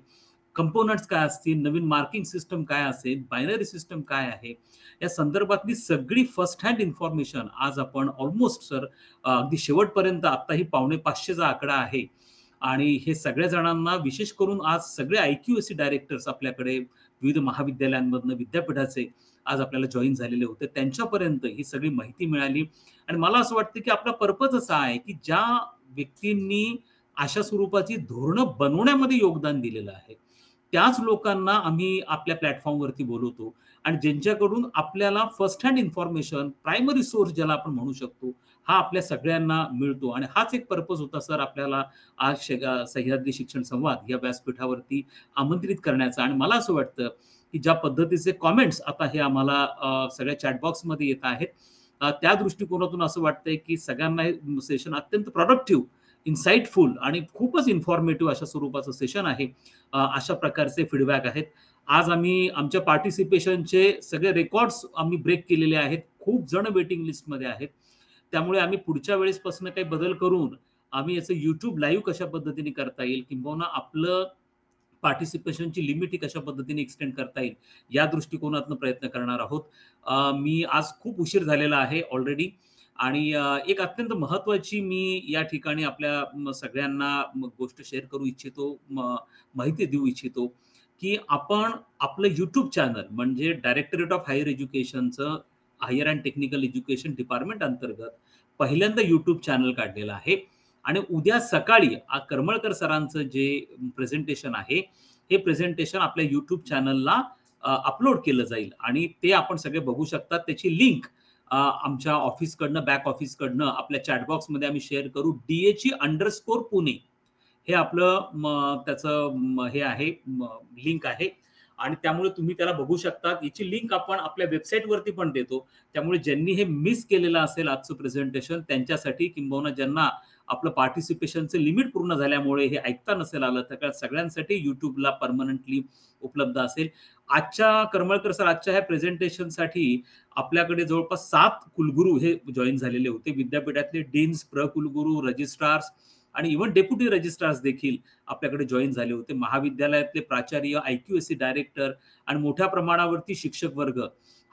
Speaker 1: कंपोनंट्स काय असतील, नवीन मार्किंग सिस्टम काय असेल, बायनरी सिस्टम काय आहे, या संदर्भातली सगळी फर्स्ट हँड इन्फॉर्मेशन आज आपण ऑलमोस्ट सर अगदी शेवटपर्यंत आत्ताही 450चा आकडा आहे आणि हे सगळ्या जणांना विशेष करून आज सगळे IQAC डायरेक्टर्स आपल्याकडे विविध महाविद्यालयांमधनं विद्यापीठाचे आज आपल्याला जॉईन झालेले होते, त्यांच्यापर्यंत ही सगळी माहिती मिळाली आणि मला असं वाटतं की आपला पर्पज असा आहे की ज्या व्यक्तींनी अशा स्वरूपाची धोरणं बनवण्यामध्ये योगदान दिलेलं आहे त्याच लोकांना आम्ही आपल्या प्लॅटफॉर्मवरती बोलवतो आणि ज्यांच्याकडून आपल्याला first hand information, primary source ज्याला आपण म्हणू शकतो, हा आपल्या सगळ्यांना मिळतो आणि हाच एक पर्पज होता सर आपल्याला आज सह्याद्री शिक्षण संवाद या व्यासपीठावरती आमंत्रित करण्याचा. आणि मला असं वाटतं की ज्या पद्धतीचे कॉमेंट्स आता हे आम्हाला सगळ्या चॅट बॉक्समध्ये येत आहेत, त्या दृष्टिकोनातून असं वाटतंय की सगळ्यांना हे सेशन अत्यंत प्रोडक्टिव्ह, इन्साइटफुल आणि खूपच इन्फॉर्मेटिव्ह अशा स्वरूपाचं सेशन आहे. अशा प्रकारचे फीडबॅक आहेत. आज आम्ही आमच्या पार्टिसिपेशनचे सगळे रेकॉर्ड्स आम्ही ब्रेक केलेले आहेत. खूप जण वेटिंग लिस्टमध्ये आहेत. त्यामुळे आम्ही पुढच्या वेळेसपासून काही बदल करून आम्ही याचं YouTube लाईव्ह कशा पद्धतीने करता येईल किंबहुना आपलं पार्टिसिपेशनची लिमिट ही कशा पद्धतीने एक्सटेंड करता येईल या दृष्टिकोनातून प्रयत्न करणार आहोत. मी आज खूप उशीर झालेला आहे ऑलरेडी आणि एक अत्यंत महत्वाची मी या ठिकाणी आपल्या सगळ्यांना गोष्ट शेअर करू इच्छितो, माहिती देऊ इच्छितो की आपण आपलं YouTube चॅनल म्हणजे डायरेक्टरेट ऑफ हायर एज्युकेशनचं higher and technical education department अंतर्गत पहिल्यांदा YouTube चॅनल काढलेलं आहे आणि उद्या सकाळी करमळकर सरांचं जे प्रेझेंटेशन आहे, हे प्रेझेंटेशन आपल्या YouTube चॅनलला अपलोड केलं जाईल आणि ते आपण सगळे बघू शकतात. त्याची लिंक आमच्या ऑफिसकडनं, बॅक ऑफिसकडनं आपल्या चॅट बॉक्समध्ये आम्ही शेअर करू. DHE_पुणे हे आपलं त्याचं हे आहे, लिंक आहे आणि त्यामुळे तुम्ही त्याला बघू शकता. याची लिंक आपण आपल्या वेबसाईटवरती पण देतो. त्यामुळे ज्यांनी हे मिस केलेलं असेल आजचं प्रेझेंटेशन त्यांच्यासाठी किंबहुना ज्यांना आपलं पार्टिसिपेशनचं लिमिट पूर्ण झाल्यामुळे हे ऐकता नसेल आलं तर सगळ्यांसाठी YouTubeला परमनंटली उपलब्ध असेल. करमळकर सर आजच्या ह्या प्रेझेंटेशनसाठी आपल्याकडे जवळपास 7 कुलगुरू हे जॉइन झालेले होते. विद्यापीठातले डीन्स, कुलगुरू, रजिस्ट्रार्स आणि इव्हन डेप्युटी रजिस्ट्रार्स देखील आपल्याकडे जॉइन झाले होते. महाविद्यालयातले प्राचार्य, IQAC डायरेक्टर आणि मोठ्या प्रमाणावरती शिक्षक वर्ग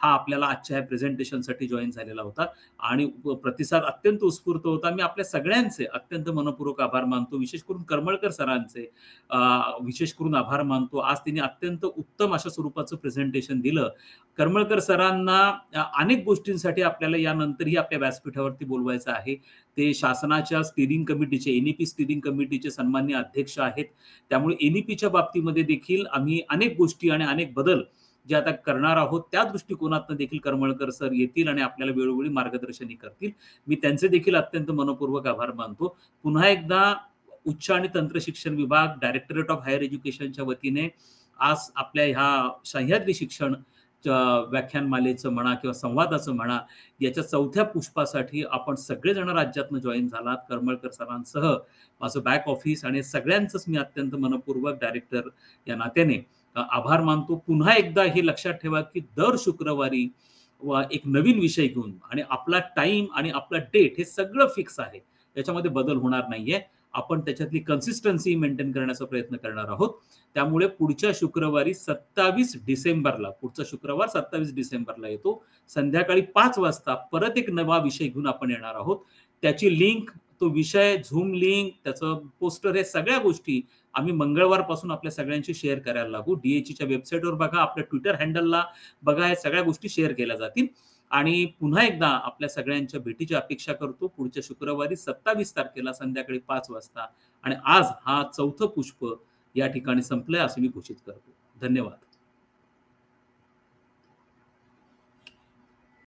Speaker 1: हा आपल्याला आजच्या ह्या प्रेझेंटेशनसाठी जॉइन झालेला होता आणि प्रतिसाद अत्यंत उत्स्फूर्त होता. मी आपल्या सगळ्यांचे अत्यंत मनःपूर्वक आभार मानतो. विशेष करून करमळकर सरांचे विशेष करून आभार मानतो. आज त्यांनी अत्यंत उत्तम अशा स्वरूपाचं प्रेझेंटेशन दिलं. करमळकर सरांना अनेक गोष्टींसाठी आपल्याला यानंतरही आपल्या व्यासपीठावरती बोलवायचं आहे. ते शासनाच्या स्टिअरिंग कमिटीचे, एन-ई-पी स्टिअरिंग कमिटीचे सन्माननीय अध्यक्ष आहेत. त्यामुळे एन-ई-पीच्या बाबतीमध्ये देखील आम्ही अनेक गोष्टी आणि अनेक बदल जे आता करणार आहोत, त्या दृष्टिकोनातनं देखील करमळकर सर येतील आणि आपल्याला वेळोवेळी मार्गदर्शनही करतील. मी त्यांचे देखील अत्यंत मनःपूर्वक आभार मानतो. पुन्हा एकदा उच्च आणि तंत्र शिक्षण विभाग, डायरेक्टरेट ऑफ हायर एज्युकेशनच्या वतीने आज आपल्या ह्या सह्याद्री शिक्षण व्याख्यानमालेचं म्हणा किंवा संवादाचं म्हणा, याच्या 4थ्या पुष्पासाठी आपण सगळेजण राज्यातनं जॉइन झालात. करमळकर सरांसह माझं बॅक ऑफिस आणि सगळ्यांचंच मी अत्यंत मनःपूर्वक डायरेक्टर या नात्याने आभार मानतो. पुन्हा एकदा हे लक्षात ठेवा, की दर शुक्रवारी एक नवीन विषय घेऊन आणि आपला टाईम आणि आपला डेट हे सगळं फिक्स आहे. त्याच्यामध्ये बदल होणार नाहीये. आपण त्याच्यातली कन्सिस्टन्सी मेंटेन करण्याचा प्रयत्न करणार आहोत. त्यामुळे पुढच्या शुक्रवारी 27 डिसेंबरला, पुढचा शुक्रवार 27 डिसेंबरला येतो. संध्याकाळी 5 वाजता परत एक नवा विषय घेऊन आपण येणार आहोत. त्याची लिंक, तो विषय, Zoom लिंक, त्याचं पोस्टर, हे सगळ्या गोष्टी आम्ही मंगळवारपासून आपल्या सगळ्यांशी शेअर करायला लागू. DHEच्या वेबसाईटवर बघा, आपल्या Twitter हँडलला बघा, या सगळ्या गोष्टी शेअर केल्या जातील. आणि पुन्हा एकदा आपल्या सगळ्यांच्या भेटीची अपेक्षा करतो पुढच्या शुक्रवारी 27 तारखेला संध्याकाळी 5 वाजता. आणि आज हा 4थं पुष्प या ठिकाणी संपलंय असं मी घोषित करतो. धन्यवाद.